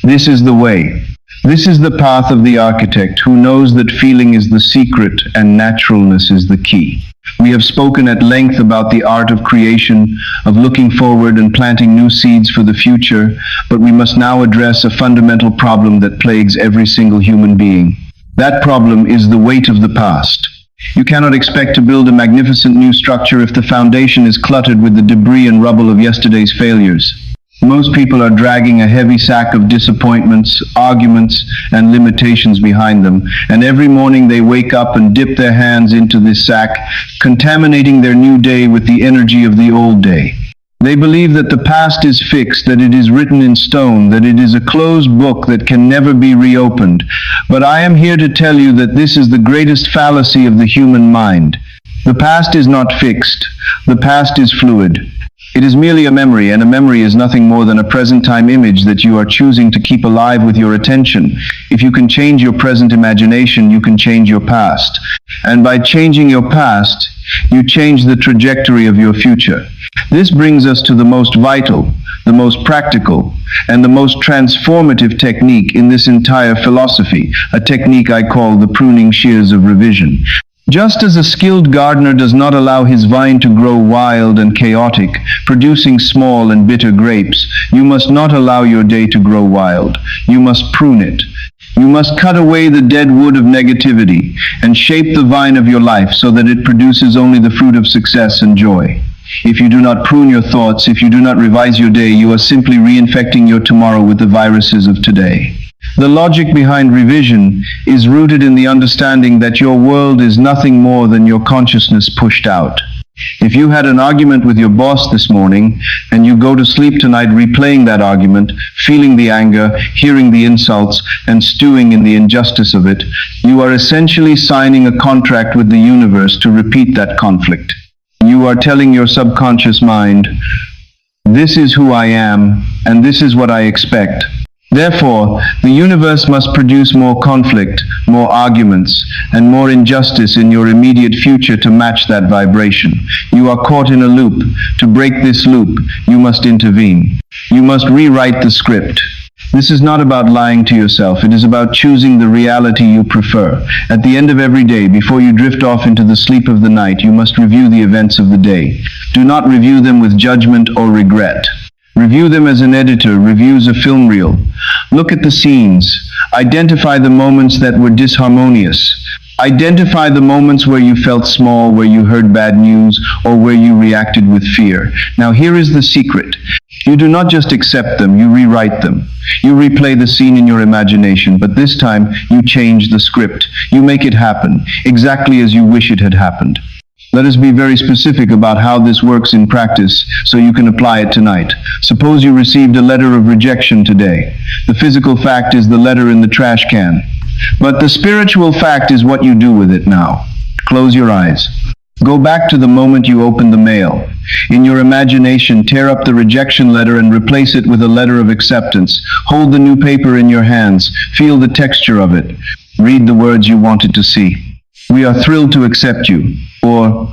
This is the way. This is the path of the architect who knows that feeling is the secret and naturalness is the key. We have spoken at length about the art of creation, of looking forward and planting new seeds for the future, but we must now address a fundamental problem that plagues every single human being. That problem is the weight of the past. You cannot expect to build a magnificent new structure if the foundation is cluttered with the debris and rubble of yesterday's failures. Most people are dragging a heavy sack of disappointments, arguments, and limitations behind them, and every morning they wake up and dip their hands into this sack, contaminating their new day with the energy of the old day. They believe that the past is fixed, that it is written in stone, that it is a closed book that can never be reopened. But I am here to tell you that this is the greatest fallacy of the human mind. The past is not fixed. The past is fluid. It is merely a memory, and a memory is nothing more than a present-time image that you are choosing to keep alive with your attention. If you can change your present imagination, you can change your past. And by changing your past, you change the trajectory of your future. This brings us to the most vital, the most practical, and the most transformative technique in this entire philosophy, a technique I call the pruning shears of revision. Just as a skilled gardener does not allow his vine to grow wild and chaotic, producing small and bitter grapes, you must not allow your day to grow wild. You must prune it. You must cut away the dead wood of negativity and shape the vine of your life so that it produces only the fruit of success and joy. If you do not prune your thoughts, if you do not revise your day, you are simply reinfecting your tomorrow with the viruses of today. The logic behind revision is rooted in the understanding that your world is nothing more than your consciousness pushed out. If you had an argument with your boss this morning, and you go to sleep tonight replaying that argument, feeling the anger, hearing the insults, and stewing in the injustice of it, you are essentially signing a contract with the universe to repeat that conflict. You are telling your subconscious mind, "This is who I am, and this is what I expect." Therefore, the universe must produce more conflict, more arguments, and more injustice in your immediate future to match that vibration. You are caught in a loop. To break this loop, you must intervene. You must rewrite the script. This is not about lying to yourself. It is about choosing the reality you prefer. At the end of every day, before you drift off into the sleep of the night, you must review the events of the day. Do not review them with judgment or regret. Review them as an editor reviews a film reel. Look at the scenes. Identify the moments that were disharmonious. Identify the moments where you felt small, where you heard bad news, or where you reacted with fear. Now here is the secret. You do not just accept them, you rewrite them. You replay the scene in your imagination, but this time you change the script. You make it happen, exactly as you wish it had happened. Let us be very specific about how this works in practice so you can apply it tonight. Suppose you received a letter of rejection today. The physical fact is the letter in the trash can. But the spiritual fact is what you do with it now. Close your eyes. Go back to the moment you opened the mail. In your imagination, tear up the rejection letter and replace it with a letter of acceptance. Hold the new paper in your hands. Feel the texture of it. Read the words you wanted to see. "We are thrilled to accept you." Or,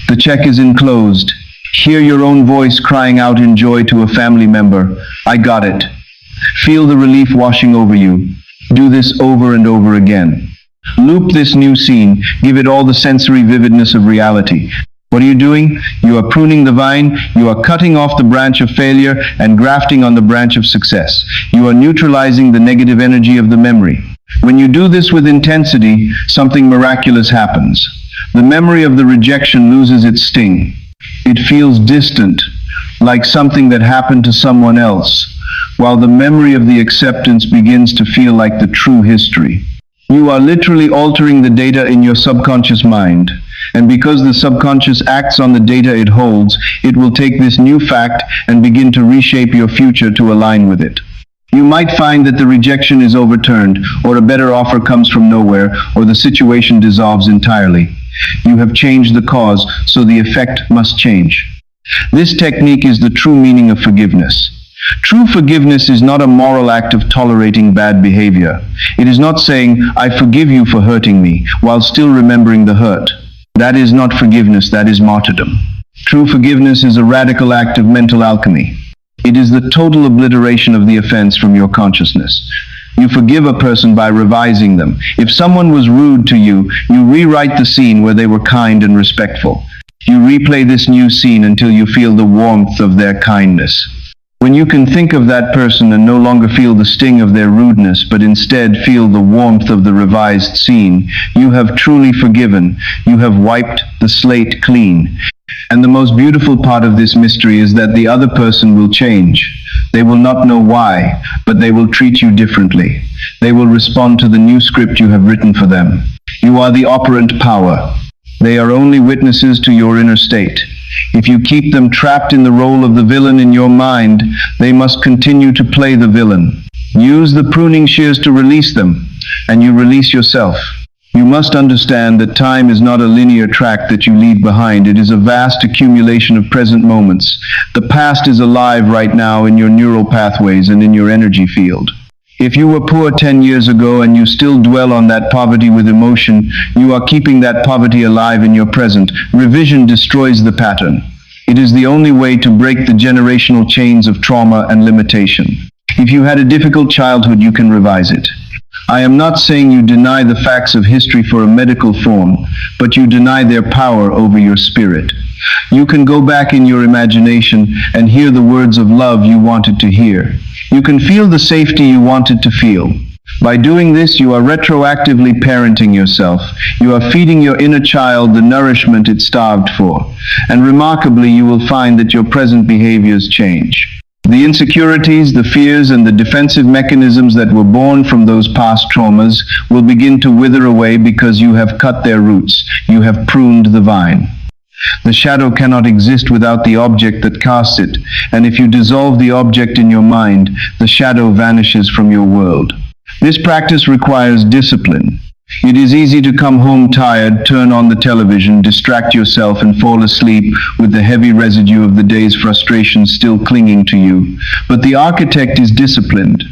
"The check is enclosed." Hear your own voice crying out in joy to a family member, "I got it." Feel the relief washing over you. Do this over and over again. Loop this new scene. Give it all the sensory vividness of reality. What are you doing? You are pruning the vine. You are cutting off the branch of failure and grafting on the branch of success. You are neutralizing the negative energy of the memory. When you do this with intensity, something miraculous happens. The memory of the rejection loses its sting. It feels distant, like something that happened to someone else, while the memory of the acceptance begins to feel like the true history. You are literally altering the data in your subconscious mind, and because the subconscious acts on the data it holds, it will take this new fact and begin to reshape your future to align with it. You might find that the rejection is overturned, or a better offer comes from nowhere, or the situation dissolves entirely. You have changed the cause, so the effect must change. This technique is the true meaning of forgiveness. True forgiveness is not a moral act of tolerating bad behavior. It is not saying, "I forgive you for hurting me," while still remembering the hurt. That is not forgiveness, that is martyrdom. True forgiveness is a radical act of mental alchemy. It is the total obliteration of the offense from your consciousness. You forgive a person by revising them. If someone was rude to you, you rewrite the scene where they were kind and respectful. You replay this new scene until you feel the warmth of their kindness. When you can think of that person and no longer feel the sting of their rudeness, but instead feel the warmth of the revised scene, you have truly forgiven. You have wiped the slate clean. And the most beautiful part of this mystery is that the other person will change. They will not know why, but they will treat you differently. They will respond to the new script you have written for them. You are the operant power. They are only witnesses to your inner state. If you keep them trapped in the role of the villain in your mind, they must continue to play the villain. Use the pruning shears to release them, and you release yourself. You must understand that time is not a linear track that you leave behind. It is a vast accumulation of present moments. The past is alive right now in your neural pathways and in your energy field. If you were poor 10 years ago and you still dwell on that poverty with emotion, you are keeping that poverty alive in your present. Revision destroys the pattern. It is the only way to break the generational chains of trauma and limitation. If you had a difficult childhood, you can revise it. I am not saying you deny the facts of history for a medical form, but you deny their power over your spirit. You can go back in your imagination and hear the words of love you wanted to hear. You can feel the safety you wanted to feel. By doing this, you are retroactively parenting yourself. You are feeding your inner child the nourishment it starved for. And remarkably, you will find that your present behaviors change. The insecurities, the fears, and the defensive mechanisms that were born from those past traumas will begin to wither away because you have cut their roots. You have pruned the vine. The shadow cannot exist without the object that casts it, and if you dissolve the object in your mind, the shadow vanishes from your world. This practice requires discipline. It is easy to come home tired, turn on the television, distract yourself, and fall asleep with the heavy residue of the day's frustrations still clinging to you. But the architect is disciplined.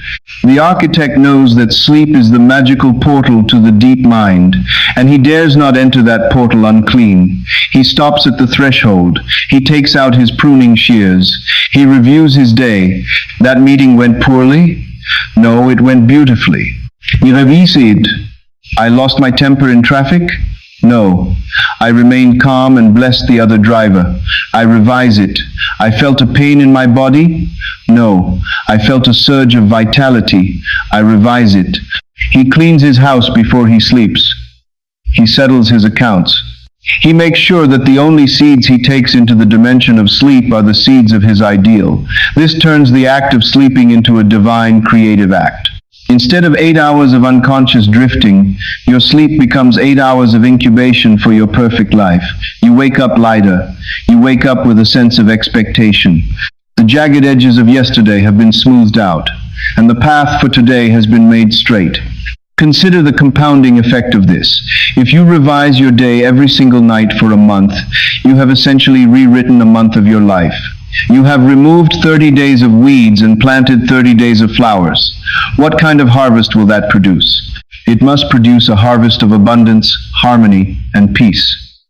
The architect knows that sleep is the magical portal to the deep mind, and he dares not enter that portal unclean. He stops at the threshold. He takes out his pruning shears. He reviews his day. That meeting went poorly? No, it went beautifully. He revised. I lost my temper in traffic? No. I remained calm and blessed the other driver. I revise it. I felt a pain in my body? No. I felt a surge of vitality. I revise it. He cleans his house before he sleeps. He settles his accounts. He makes sure that the only seeds he takes into the dimension of sleep are the seeds of his ideal. This turns the act of sleeping into a divine creative act. Instead of 8 hours of unconscious drifting, your sleep becomes 8 hours of incubation for your perfect life. You wake up lighter. You wake up with a sense of expectation. The jagged edges of yesterday have been smoothed out, and the path for today has been made straight. Consider the compounding effect of this. If you revise your day every single night for a month, you have essentially rewritten a month of your life. You have removed 30 days of weeds and planted 30 days of flowers. What kind of harvest will that produce? It must produce a harvest of abundance, harmony, and peace.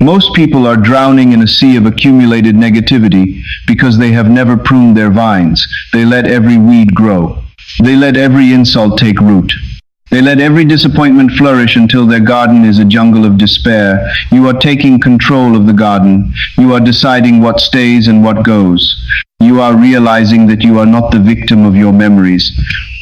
Most people are drowning in a sea of accumulated negativity because they have never pruned their vines. They let every weed grow. They let every insult take root. They let every disappointment flourish until their garden is a jungle of despair. You are taking control of the garden. You are deciding what stays and what goes. You are realizing that you are not the victim of your memories.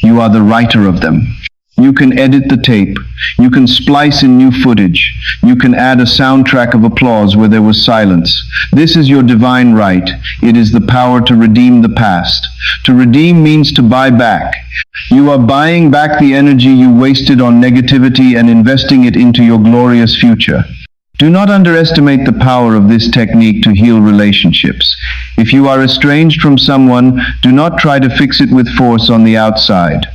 You are the writer of them. You can edit the tape. You can splice in new footage. You can add a soundtrack of applause where there was silence. This is your divine right. It is the power to redeem the past. To redeem means to buy back. You are buying back the energy you wasted on negativity and investing it into your glorious future. Do not underestimate the power of this technique to heal relationships. If you are estranged from someone, do not try to fix it with force on the outside.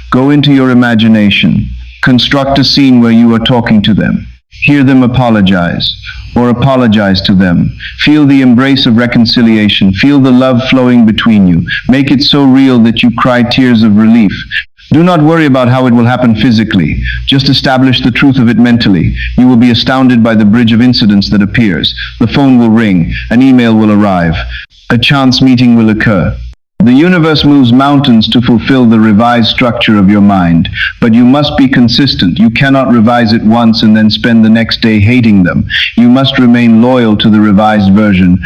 Go into your imagination. Construct a scene where you are talking to them. Hear them apologize, or apologize to them. Feel the embrace of reconciliation. Feel the love flowing between you. Make it so real that you cry tears of relief. Do not worry about how it will happen physically. Just establish the truth of it mentally. You will be astounded by the bridge of incidents that appears. The phone will ring. An email will arrive. A chance meeting will occur. The universe moves mountains to fulfill the revised structure of your mind, but you must be consistent. You cannot revise it once and then spend the next day hating them. You must remain loyal to the revised version.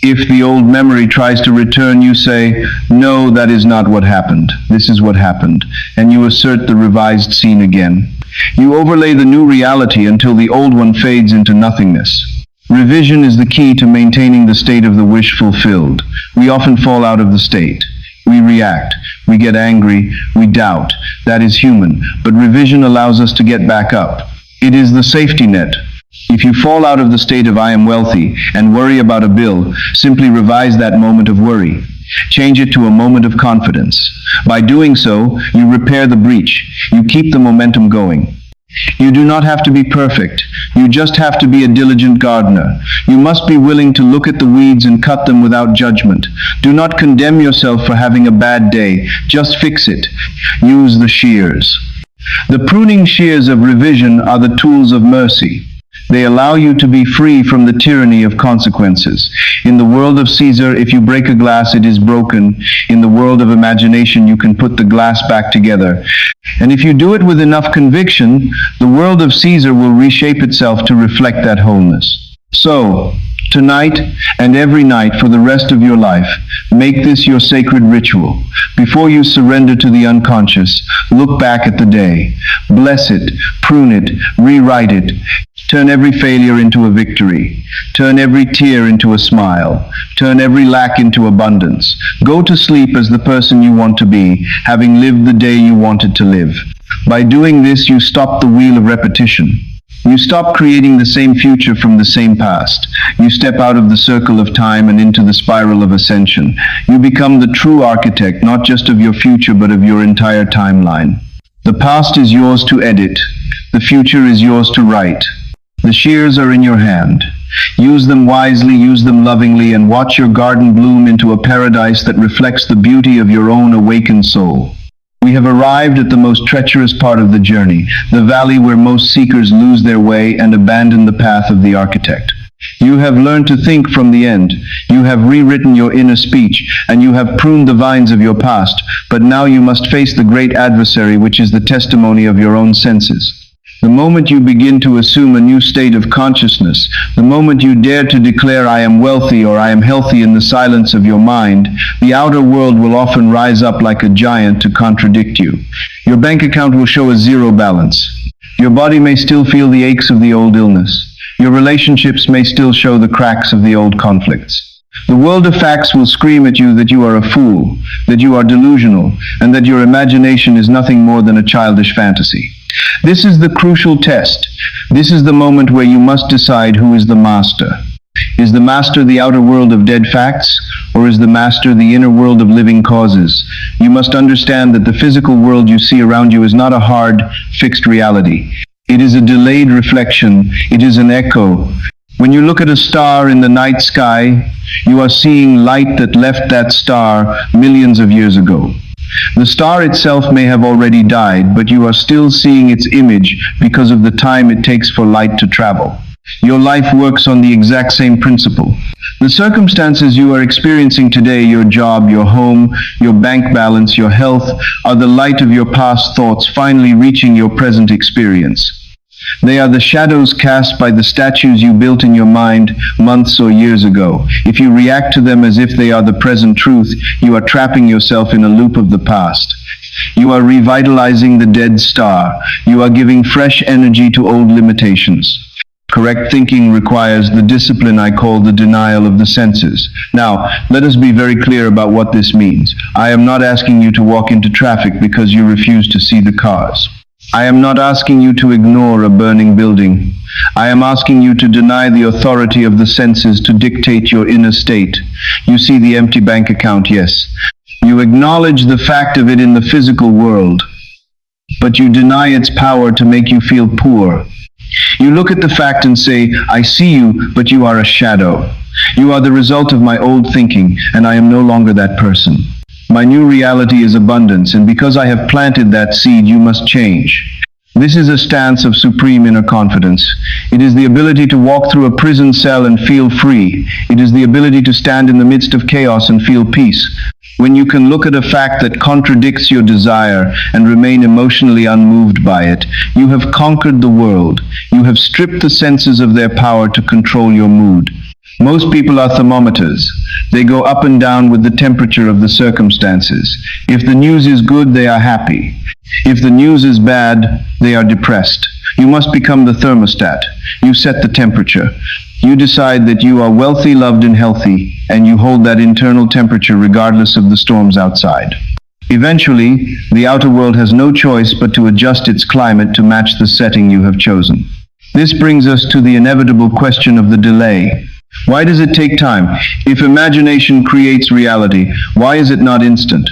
If the old memory tries to return, you say, "No, that is not what happened. This is what happened," and you assert the revised scene again. You overlay the new reality until the old one fades into nothingness. Revision is the key to maintaining the state of the wish fulfilled. We often fall out of the state. We react. We get angry. We doubt. That is human. But revision allows us to get back up. It is the safety net. If you fall out of the state of "I am wealthy" and worry about a bill, simply revise that moment of worry. Change it to a moment of confidence. By doing so, you repair the breach. You keep the momentum going. You do not have to be perfect. You just have to be a diligent gardener. You must be willing to look at the weeds and cut them without judgment. Do not condemn yourself for having a bad day. Just fix it. Use the shears. The pruning shears of revision are the tools of mercy. They allow you to be free from the tyranny of consequences. In the world of Caesar, if you break a glass, it is broken. In the world of imagination, you can put the glass back together. And if you do it with enough conviction, the world of Caesar will reshape itself to reflect that wholeness. So, tonight and every night for the rest of your life, make this your sacred ritual. Before you surrender to the unconscious, look back at the day. Bless it, prune it, rewrite it. Turn every failure into a victory. Turn every tear into a smile. Turn every lack into abundance. Go to sleep as the person you want to be, having lived the day you wanted to live. By doing this, you stop the wheel of repetition. You stop creating the same future from the same past. You step out of the circle of time and into the spiral of ascension. You become the true architect, not just of your future, but of your entire timeline. The past is yours to edit. The future is yours to write. The shears are in your hand. Use them wisely, use them lovingly, and watch your garden bloom into a paradise that reflects the beauty of your own awakened soul. We have arrived at the most treacherous part of the journey, the valley where most seekers lose their way and abandon the path of the architect. You have learned to think from the end. You have rewritten your inner speech, and you have pruned the vines of your past, but now you must face the great adversary, which is the testimony of your own senses. The moment you begin to assume a new state of consciousness, the moment you dare to declare I am wealthy or I am healthy in the silence of your mind, the outer world will often rise up like a giant to contradict you. Your bank account will show a zero balance. Your body may still feel the aches of the old illness. Your relationships may still show the cracks of the old conflicts. The world of facts will scream at you that you are a fool, that you are delusional, and that your imagination is nothing more than a childish fantasy. This is the crucial test. This is the moment where you must decide who is the master. Is the master the outer world of dead facts, or is the master the inner world of living causes? You must understand that the physical world you see around you is not a hard, fixed reality. It is a delayed reflection. It is an echo. When you look at a star in the night sky, you are seeing light that left that star millions of years ago. The star itself may have already died, but you are still seeing its image because of the time it takes for light to travel. Your life works on the exact same principle. The circumstances you are experiencing today, your job, your home, your bank balance, your health, are the light of your past thoughts finally reaching your present experience. They are the shadows cast by the statues you built in your mind months or years ago. If you react to them as if they are the present truth, you are trapping yourself in a loop of the past. You are revitalizing the dead star. You are giving fresh energy to old limitations. Correct thinking requires the discipline I call the denial of the senses. Now, let us be very clear about what this means. I am not asking you to walk into traffic because you refuse to see the cars. I am not asking you to ignore a burning building. I am asking you to deny the authority of the senses to dictate your inner state. You see the empty bank account, yes. You acknowledge the fact of it in the physical world, but you deny its power to make you feel poor. You look at the fact and say, I see you, but you are a shadow. You are the result of my old thinking, and I am no longer that person. My new reality is abundance, and because I have planted that seed, you must change. This is a stance of supreme inner confidence. It is the ability to walk through a prison cell and feel free. It is the ability to stand in the midst of chaos and feel peace. When you can look at a fact that contradicts your desire and remain emotionally unmoved by it, you have conquered the world. You have stripped the senses of their power to control your mood. Most people are thermometers. They go up and down with the temperature of the circumstances. If the news is good, they are happy. If the news is bad, they are depressed. You must become the thermostat. You set the temperature. You decide that you are wealthy, loved, and healthy, and you hold that internal temperature regardless of the storms outside. Eventually, the outer world has no choice but to adjust its climate to match the setting you have chosen. This brings us to the inevitable question of the delay. Why does it take time? If imagination creates reality, why is it not instant?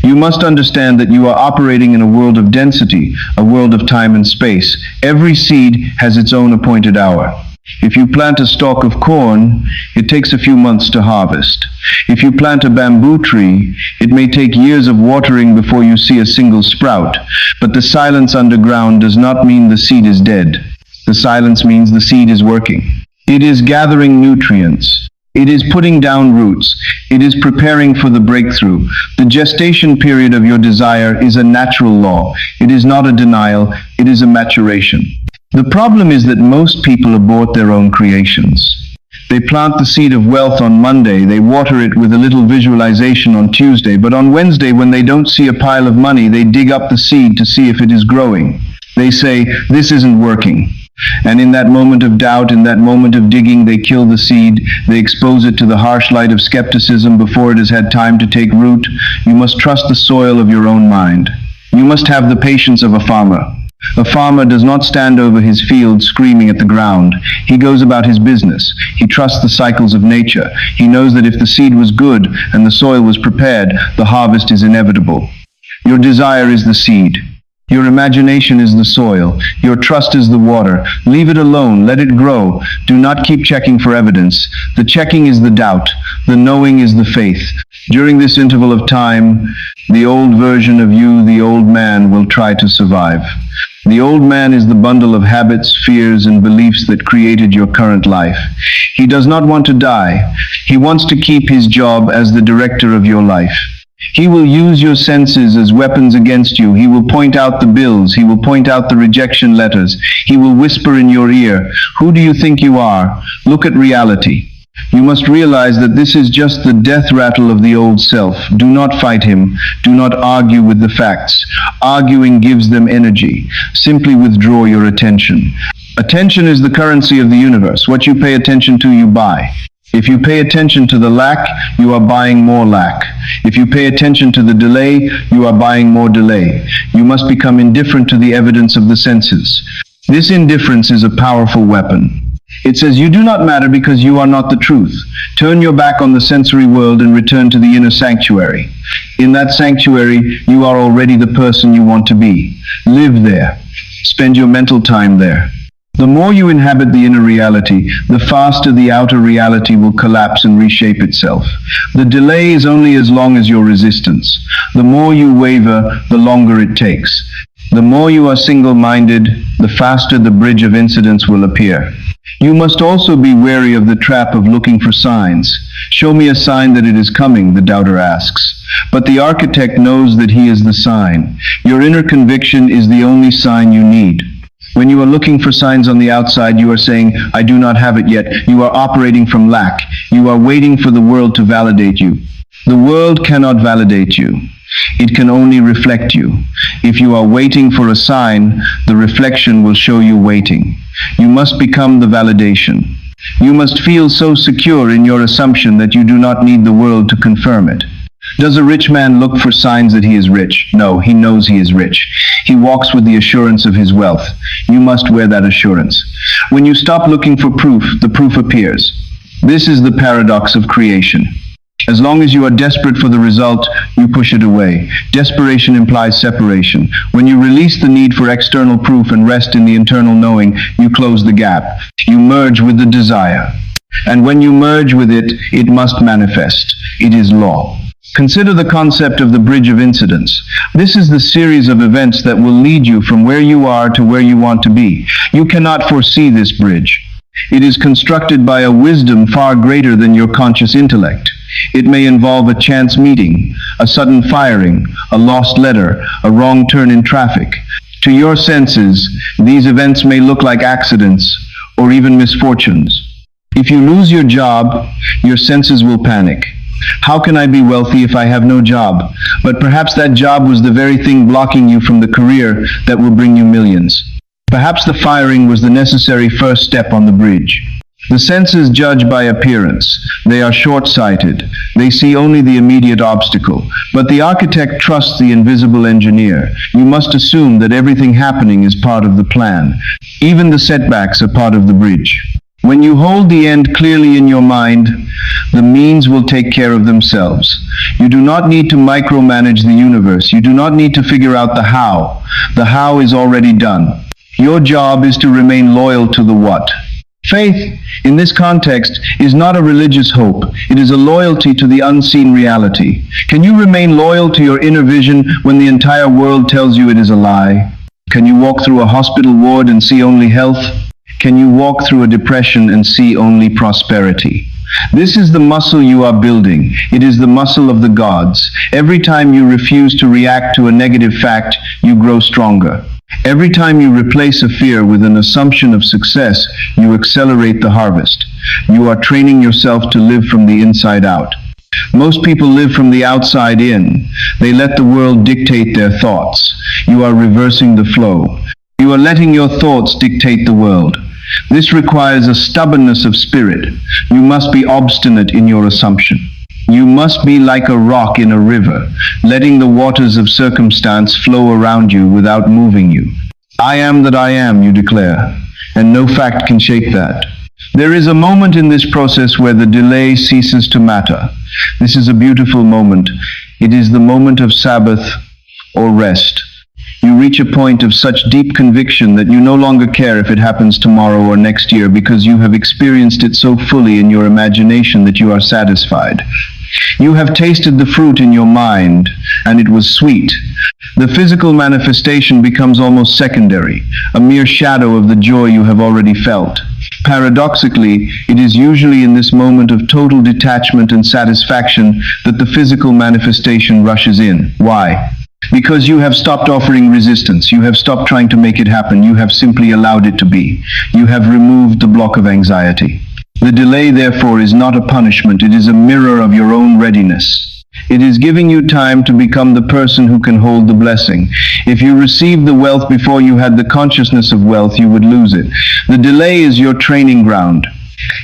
You must understand that you are operating in a world of density, a world of time and space. Every seed has its own appointed hour. If you plant a stalk of corn, it takes a few months to harvest. If you plant a bamboo tree, it may take years of watering before you see a single sprout. But the silence underground does not mean the seed is dead. The silence means the seed is working. It is gathering nutrients. It is putting down roots. It is preparing for the breakthrough. The gestation period of your desire is a natural law. It is not a denial. It is a maturation. The problem is that most people abort their own creations. They plant the seed of wealth on Monday. They water it with a little visualization on Tuesday. But on Wednesday, when they don't see a pile of money, they dig up the seed to see if it is growing. They say, "This isn't working." And in that moment of doubt, in that moment of digging, they kill the seed. They expose it to the harsh light of skepticism before it has had time to take root. You must trust the soil of your own mind. You must have the patience of a farmer. A farmer does not stand over his field screaming at the ground. He goes about his business. He trusts the cycles of nature. He knows that if the seed was good and the soil was prepared, the harvest is inevitable. Your desire is the seed. Your imagination is the soil. Your trust is the water. Leave it alone. Let it grow. Do not keep checking for evidence. The checking is the doubt. The knowing is the faith. During this interval of time, the old version of you, the old man, will try to survive. The old man is the bundle of habits, fears, and beliefs that created your current life. He does not want to die. He wants to keep his job as the director of your life. He will use your senses as weapons against you. He will point out the bills. He will point out the rejection letters. He will whisper in your ear, "Who do you think you are? Look at reality." You must realize that this is just the death rattle of the old self. Do not fight him. Do not argue with the facts. Arguing gives them energy. Simply withdraw your attention. Attention is the currency of the universe. What you pay attention to, you buy. If you pay attention to the lack, you are buying more lack. If you pay attention to the delay, you are buying more delay. You must become indifferent to the evidence of the senses. This indifference is a powerful weapon. It says you do not matter because you are not the truth. Turn your back on the sensory world and return to the inner sanctuary. In that sanctuary, you are already the person you want to be. Live there. Spend your mental time there. The more you inhabit the inner reality, the faster the outer reality will collapse and reshape itself. The delay is only as long as your resistance. The more you waver, the longer it takes. The more you are single-minded, the faster the bridge of incidents will appear. You must also be wary of the trap of looking for signs. Show me a sign that it is coming, the doubter asks. But the architect knows that he is the sign. Your inner conviction is the only sign you need. When you are looking for signs on the outside, you are saying, "I do not have it yet." You are operating from lack. You are waiting for the world to validate you. The world cannot validate you. It can only reflect you. If you are waiting for a sign, the reflection will show you waiting. You must become the validation. You must feel so secure in your assumption that you do not need the world to confirm it. Does a rich man look for signs that he is rich? No, he knows he is rich. He walks with the assurance of his wealth. You must wear that assurance. When you stop looking for proof, the proof appears. This is the paradox of creation. As long as you are desperate for the result, you push it away. Desperation implies separation. When you release the need for external proof and rest in the internal knowing, you close the gap. You merge with the desire. And when you merge with it, it must manifest. It is law. Consider the concept of the bridge of incidents. This is the series of events that will lead you from where you are to where you want to be. You cannot foresee this bridge. It is constructed by a wisdom far greater than your conscious intellect. It may involve a chance meeting, a sudden firing, a lost letter, a wrong turn in traffic. To your senses, these events may look like accidents or even misfortunes. If you lose your job, your senses will panic. How can I be wealthy if I have no job? But perhaps that job was the very thing blocking you from the career that will bring you millions. Perhaps the firing was the necessary first step on the bridge. The senses judge by appearance. They are short-sighted. They see only the immediate obstacle. But the architect trusts the invisible engineer. You must assume that everything happening is part of the plan. Even the setbacks are part of the bridge. When you hold the end clearly in your mind, the means will take care of themselves. You do not need to micromanage the universe. You do not need to figure out the how. The how is already done. Your job is to remain loyal to the what. Faith, in this context, is not a religious hope. It is a loyalty to the unseen reality. Can you remain loyal to your inner vision when the entire world tells you it is a lie? Can you walk through a hospital ward and see only health? Can you walk through a depression and see only prosperity? This is the muscle you are building. It is the muscle of the gods. Every time you refuse to react to a negative fact, you grow stronger. Every time you replace a fear with an assumption of success, you accelerate the harvest. You are training yourself to live from the inside out. Most people live from the outside in. They let the world dictate their thoughts. You are reversing the flow. You are letting your thoughts dictate the world. This requires a stubbornness of spirit. You must be obstinate in your assumption. You must be like a rock in a river, letting the waters of circumstance flow around you without moving you. I am that I am, you declare, and no fact can shake that. There is a moment in this process where the delay ceases to matter. This is a beautiful moment. It is the moment of Sabbath or rest. You reach a point of such deep conviction that you no longer care if it happens tomorrow or next year, because you have experienced it so fully in your imagination that you are satisfied. You have tasted the fruit in your mind, and it was sweet. The physical manifestation becomes almost secondary, a mere shadow of the joy you have already felt. Paradoxically, it is usually in this moment of total detachment and satisfaction that the physical manifestation rushes in. Why? Because you have stopped offering resistance. You have stopped trying to make it happen. You have simply allowed it to be. You have removed the block of anxiety. The delay, therefore, is not a punishment. It is a mirror of your own readiness. It is giving you time to become the person who can hold the blessing. If you received the wealth before you had the consciousness of wealth, you would lose it. The delay is your training ground.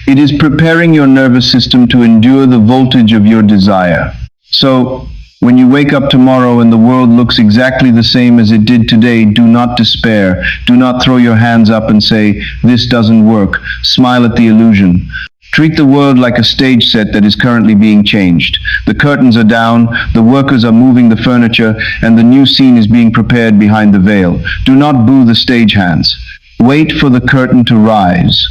It is preparing your nervous system to endure the voltage of your desire. So, when you wake up tomorrow and the world looks exactly the same as it did today, do not despair. Do not throw your hands up and say, "This doesn't work." Smile at the illusion. Treat the world like a stage set that is currently being changed. The curtains are down, the workers are moving the furniture, and the new scene is being prepared behind the veil. Do not boo the stagehands. Wait for the curtain to rise.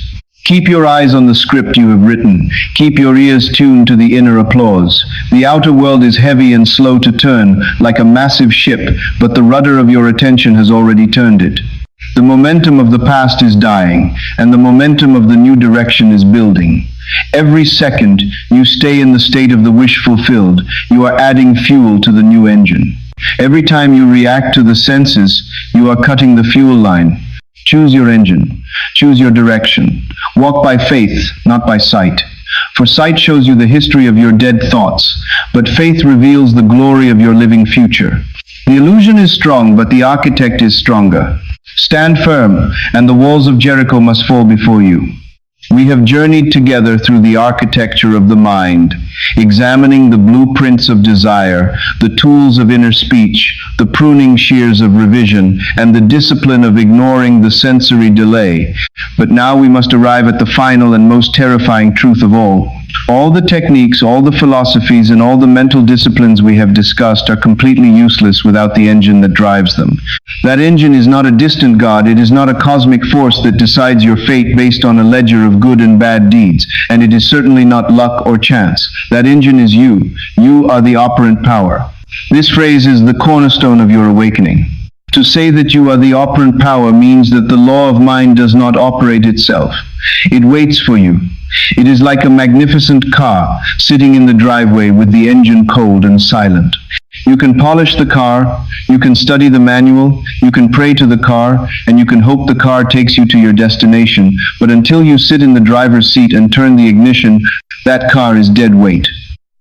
Keep your eyes on the script you have written. Keep your ears tuned to the inner applause. The outer world is heavy and slow to turn, like a massive ship, but the rudder of your attention has already turned it. The momentum of the past is dying, and the momentum of the new direction is building. Every second you stay in the state of the wish fulfilled, you are adding fuel to the new engine. Every time you react to the senses, you are cutting the fuel line. Choose your engine. Choose your direction. Walk by faith, not by sight. For sight shows you the history of your dead thoughts, but faith reveals the glory of your living future. The illusion is strong, but the architect is stronger. Stand firm, and the walls of Jericho must fall before you. We have journeyed together through the architecture of the mind, examining the blueprints of desire, the tools of inner speech, the pruning shears of revision, and the discipline of ignoring the sensory delay. But now we must arrive at the final and most terrifying truth of all. All the techniques, all the philosophies, and all the mental disciplines we have discussed are completely useless without the engine that drives them. That engine is not a distant God. It is not a cosmic force that decides your fate based on a ledger of good and bad deeds, and it is certainly not luck or chance. That engine is you. You are the operant power. This phrase is the cornerstone of your awakening. To say that you are the operant power means that the law of mind does not operate itself. It waits for you. It is like a magnificent car sitting in the driveway with the engine cold and silent. You can polish the car, you can study the manual, you can pray to the car, and you can hope the car takes you to your destination, but until you sit in the driver's seat and turn the ignition, that car is dead weight.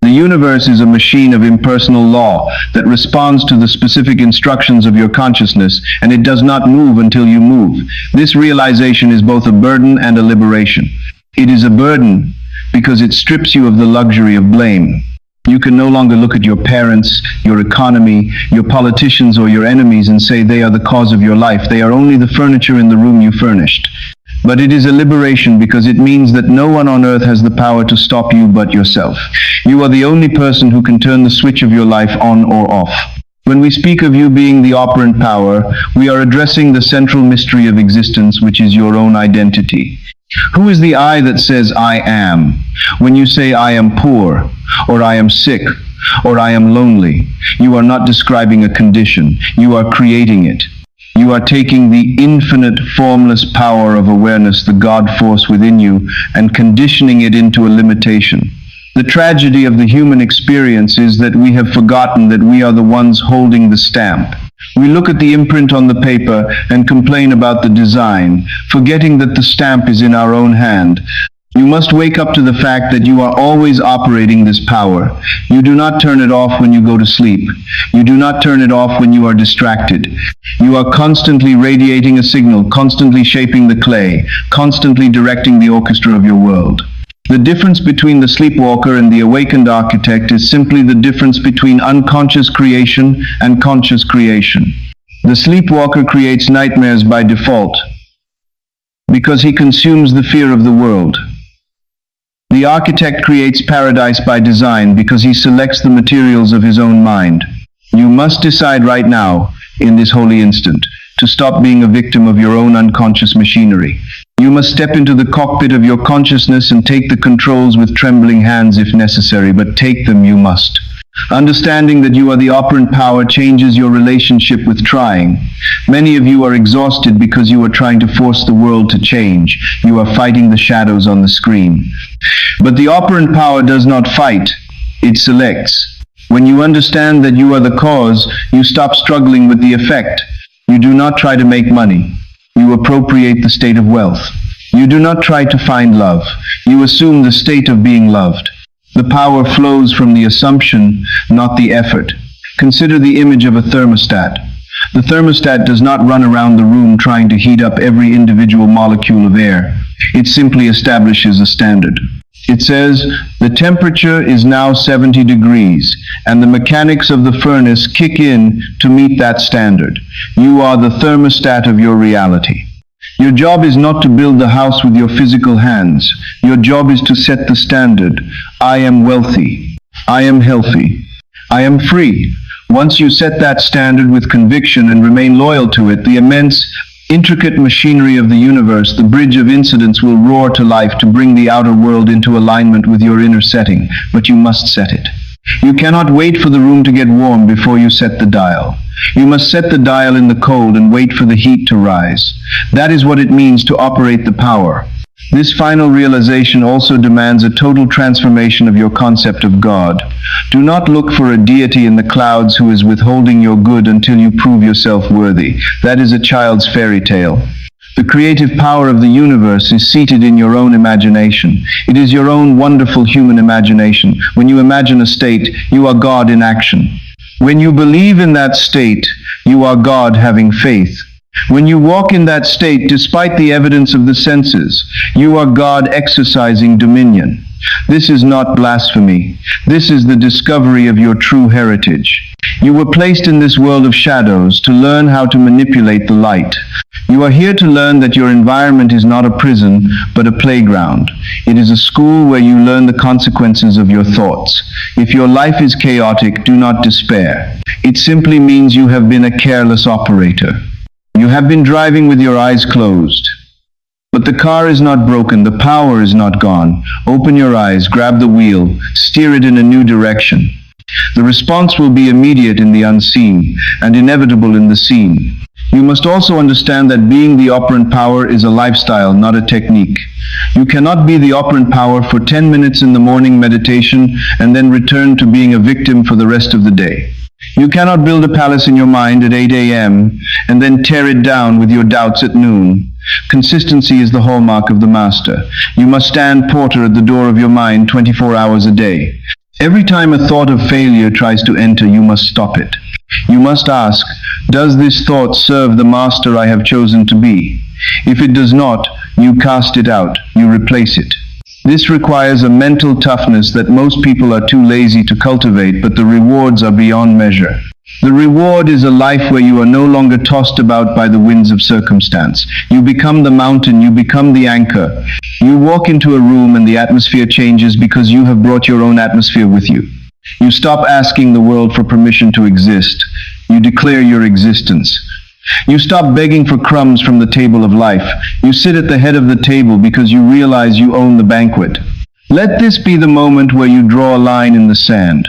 The universe is a machine of impersonal law that responds to the specific instructions of your consciousness, and it does not move until you move. This realization is both a burden and a liberation. It is a burden because it strips you of the luxury of blame. You can no longer look at your parents, your economy, your politicians, or your enemies and say they are the cause of your life. They are only the furniture in the room you furnished. But it is a liberation because it means that no one on earth has the power to stop you but yourself. You are the only person who can turn the switch of your life on or off. When we speak of you being the operant power, we are addressing the central mystery of existence, which is your own identity. Who is the I that says I am? When you say I am poor, or I am sick, or I am lonely, you are not describing a condition, you are creating it. You are taking the infinite, formless power of awareness, the God force within you, and conditioning it into a limitation. The tragedy of the human experience is that we have forgotten that we are the ones holding the stamp. We look at the imprint on the paper and complain about the design, forgetting that the stamp is in our own hand. You must wake up to the fact that you are always operating this power. You do not turn it off when you go to sleep. You do not turn it off when you are distracted. You are constantly radiating a signal, constantly shaping the clay, constantly directing the orchestra of your world. The difference between the sleepwalker and the awakened architect is simply the difference between unconscious creation and conscious creation. The sleepwalker creates nightmares by default because he consumes the fear of the world. The architect creates paradise by design because he selects the materials of his own mind. You must decide right now, in this holy instant, to stop being a victim of your own unconscious machinery. You must step into the cockpit of your consciousness and take the controls with trembling hands if necessary, but take them you must. Understanding that you are the operant power changes your relationship with trying. Many of you are exhausted because you are trying to force the world to change. You are fighting the shadows on the screen. But the operant power does not fight, it selects. When you understand that you are the cause, you stop struggling with the effect. You do not try to make money. You appropriate the state of wealth. You do not try to find love. You assume the state of being loved. The power flows from the assumption, not the effort. Consider the image of a thermostat. The thermostat does not run around the room trying to heat up every individual molecule of air. It simply establishes a standard. It says, the temperature is now 70 degrees, and the mechanics of the furnace kick in to meet that standard. You are the thermostat of your reality. Your job is not to build the house with your physical hands. Your job is to set the standard. I am wealthy. I am healthy. I am free. Once you set that standard with conviction and remain loyal to it, the immense, intricate machinery of the universe, the bridge of incidents, will roar to life to bring the outer world into alignment with your inner setting, but you must set it. You cannot wait for the room to get warm before you set the dial. You must set the dial in the cold and wait for the heat to rise. That is what it means to operate the power. This final realization also demands a total transformation of your concept of God. Do not look for a deity in the clouds who is withholding your good until you prove yourself worthy. That is a child's fairy tale. The creative power of the universe is seated in your own imagination. It is your own wonderful human imagination. When you imagine a state, you are God in action. When you believe in that state, you are God having faith. When you walk in that state, despite the evidence of the senses, you are God exercising dominion. This is not blasphemy. This is the discovery of your true heritage. You were placed in this world of shadows to learn how to manipulate the light. You are here to learn that your environment is not a prison, but a playground. It is a school where you learn the consequences of your thoughts. If your life is chaotic, do not despair. It simply means you have been a careless operator. You have been driving with your eyes closed. But the car is not broken, the power is not gone. Open your eyes, grab the wheel, steer it in a new direction. The response will be immediate in the unseen, and inevitable in the seen. You must also understand that being the operant power is a lifestyle, not a technique. You cannot be the operant power for 10 minutes in the morning meditation and then return to being a victim for the rest of the day. You cannot build a palace in your mind at 8 a.m. and then tear it down with your doubts at noon. Consistency is the hallmark of the master. You must stand porter at the door of your mind 24 hours a day. Every time a thought of failure tries to enter, you must stop it. You must ask, does this thought serve the master I have chosen to be? If it does not, you cast it out, you replace it. This requires a mental toughness that most people are too lazy to cultivate, but the rewards are beyond measure. The reward is a life where you are no longer tossed about by the winds of circumstance. You become the mountain, you become the anchor. You walk into a room and the atmosphere changes because you have brought your own atmosphere with you. You stop asking the world for permission to exist. You declare your existence. You stop begging for crumbs from the table of life. You sit at the head of the table because you realize you own the banquet. Let this be the moment where you draw a line in the sand.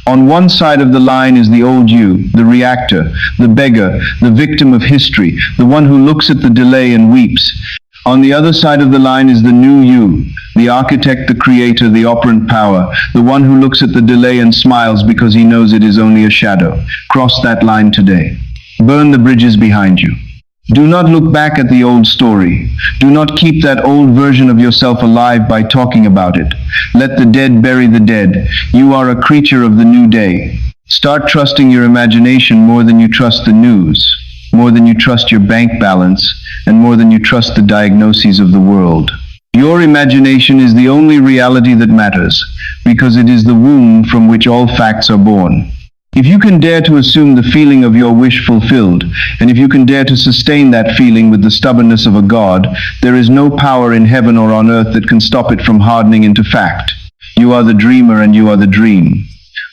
On one side of the line is the old you, the reactor, the beggar, the victim of history, the one who looks at the delay and weeps. On the other side of the line is the new you, the architect, the creator, the operant power, the one who looks at the delay and smiles because he knows it is only a shadow. Cross that line today. Burn the bridges behind you. Do not look back at the old story. Do not keep that old version of yourself alive by talking about it. Let the dead bury the dead. You are a creature of the new day. Start trusting your imagination more than you trust the news, more than you trust your bank balance, and more than you trust the diagnoses of the world. Your imagination is the only reality that matters, because it is the womb from which all facts are born. If you can dare to assume the feeling of your wish fulfilled, and if you can dare to sustain that feeling with the stubbornness of a god, there is no power in heaven or on earth that can stop it from hardening into fact. You are the dreamer and you are the dream.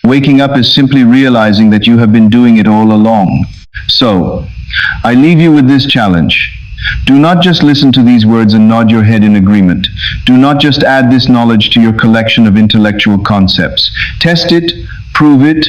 Waking up is simply realizing that you have been doing it all along. So, I leave you with this challenge. Do not just listen to these words and nod your head in agreement. Do not just add this knowledge to your collection of intellectual concepts. Test it, prove it.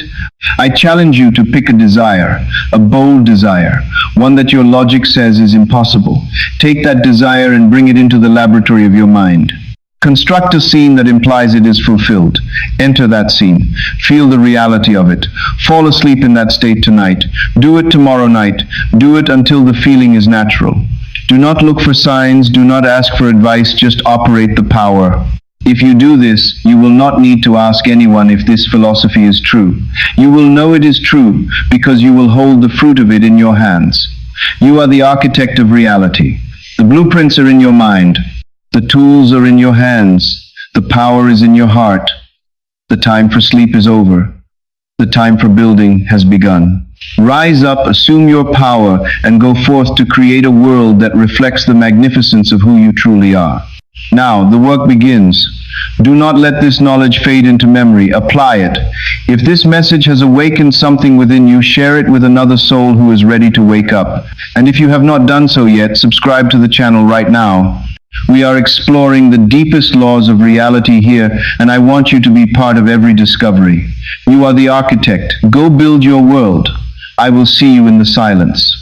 I challenge you to pick a desire, a bold desire, one that your logic says is impossible. Take that desire and bring it into the laboratory of your mind. Construct a scene that implies it is fulfilled. Enter that scene. Feel the reality of it. Fall asleep in that state tonight. Do it tomorrow night. Do it until the feeling is natural. Do not look for signs. Do not ask for advice. Just operate the power. If you do this, you will not need to ask anyone if this philosophy is true. You will know it is true because you will hold the fruit of it in your hands. You are the architect of reality. The blueprints are in your mind. The tools are in your hands. The power is in your heart. The time for sleep is over. The time for building has begun. Rise up, assume your power, and go forth to create a world that reflects the magnificence of who you truly are. Now, the work begins. Do not let this knowledge fade into memory. Apply it. If this message has awakened something within you, share it with another soul who is ready to wake up. And if you have not done so yet, subscribe to the channel right now. We are exploring the deepest laws of reality here, and I want you to be part of every discovery. You are the architect. Go build your world. I will see you in the silence.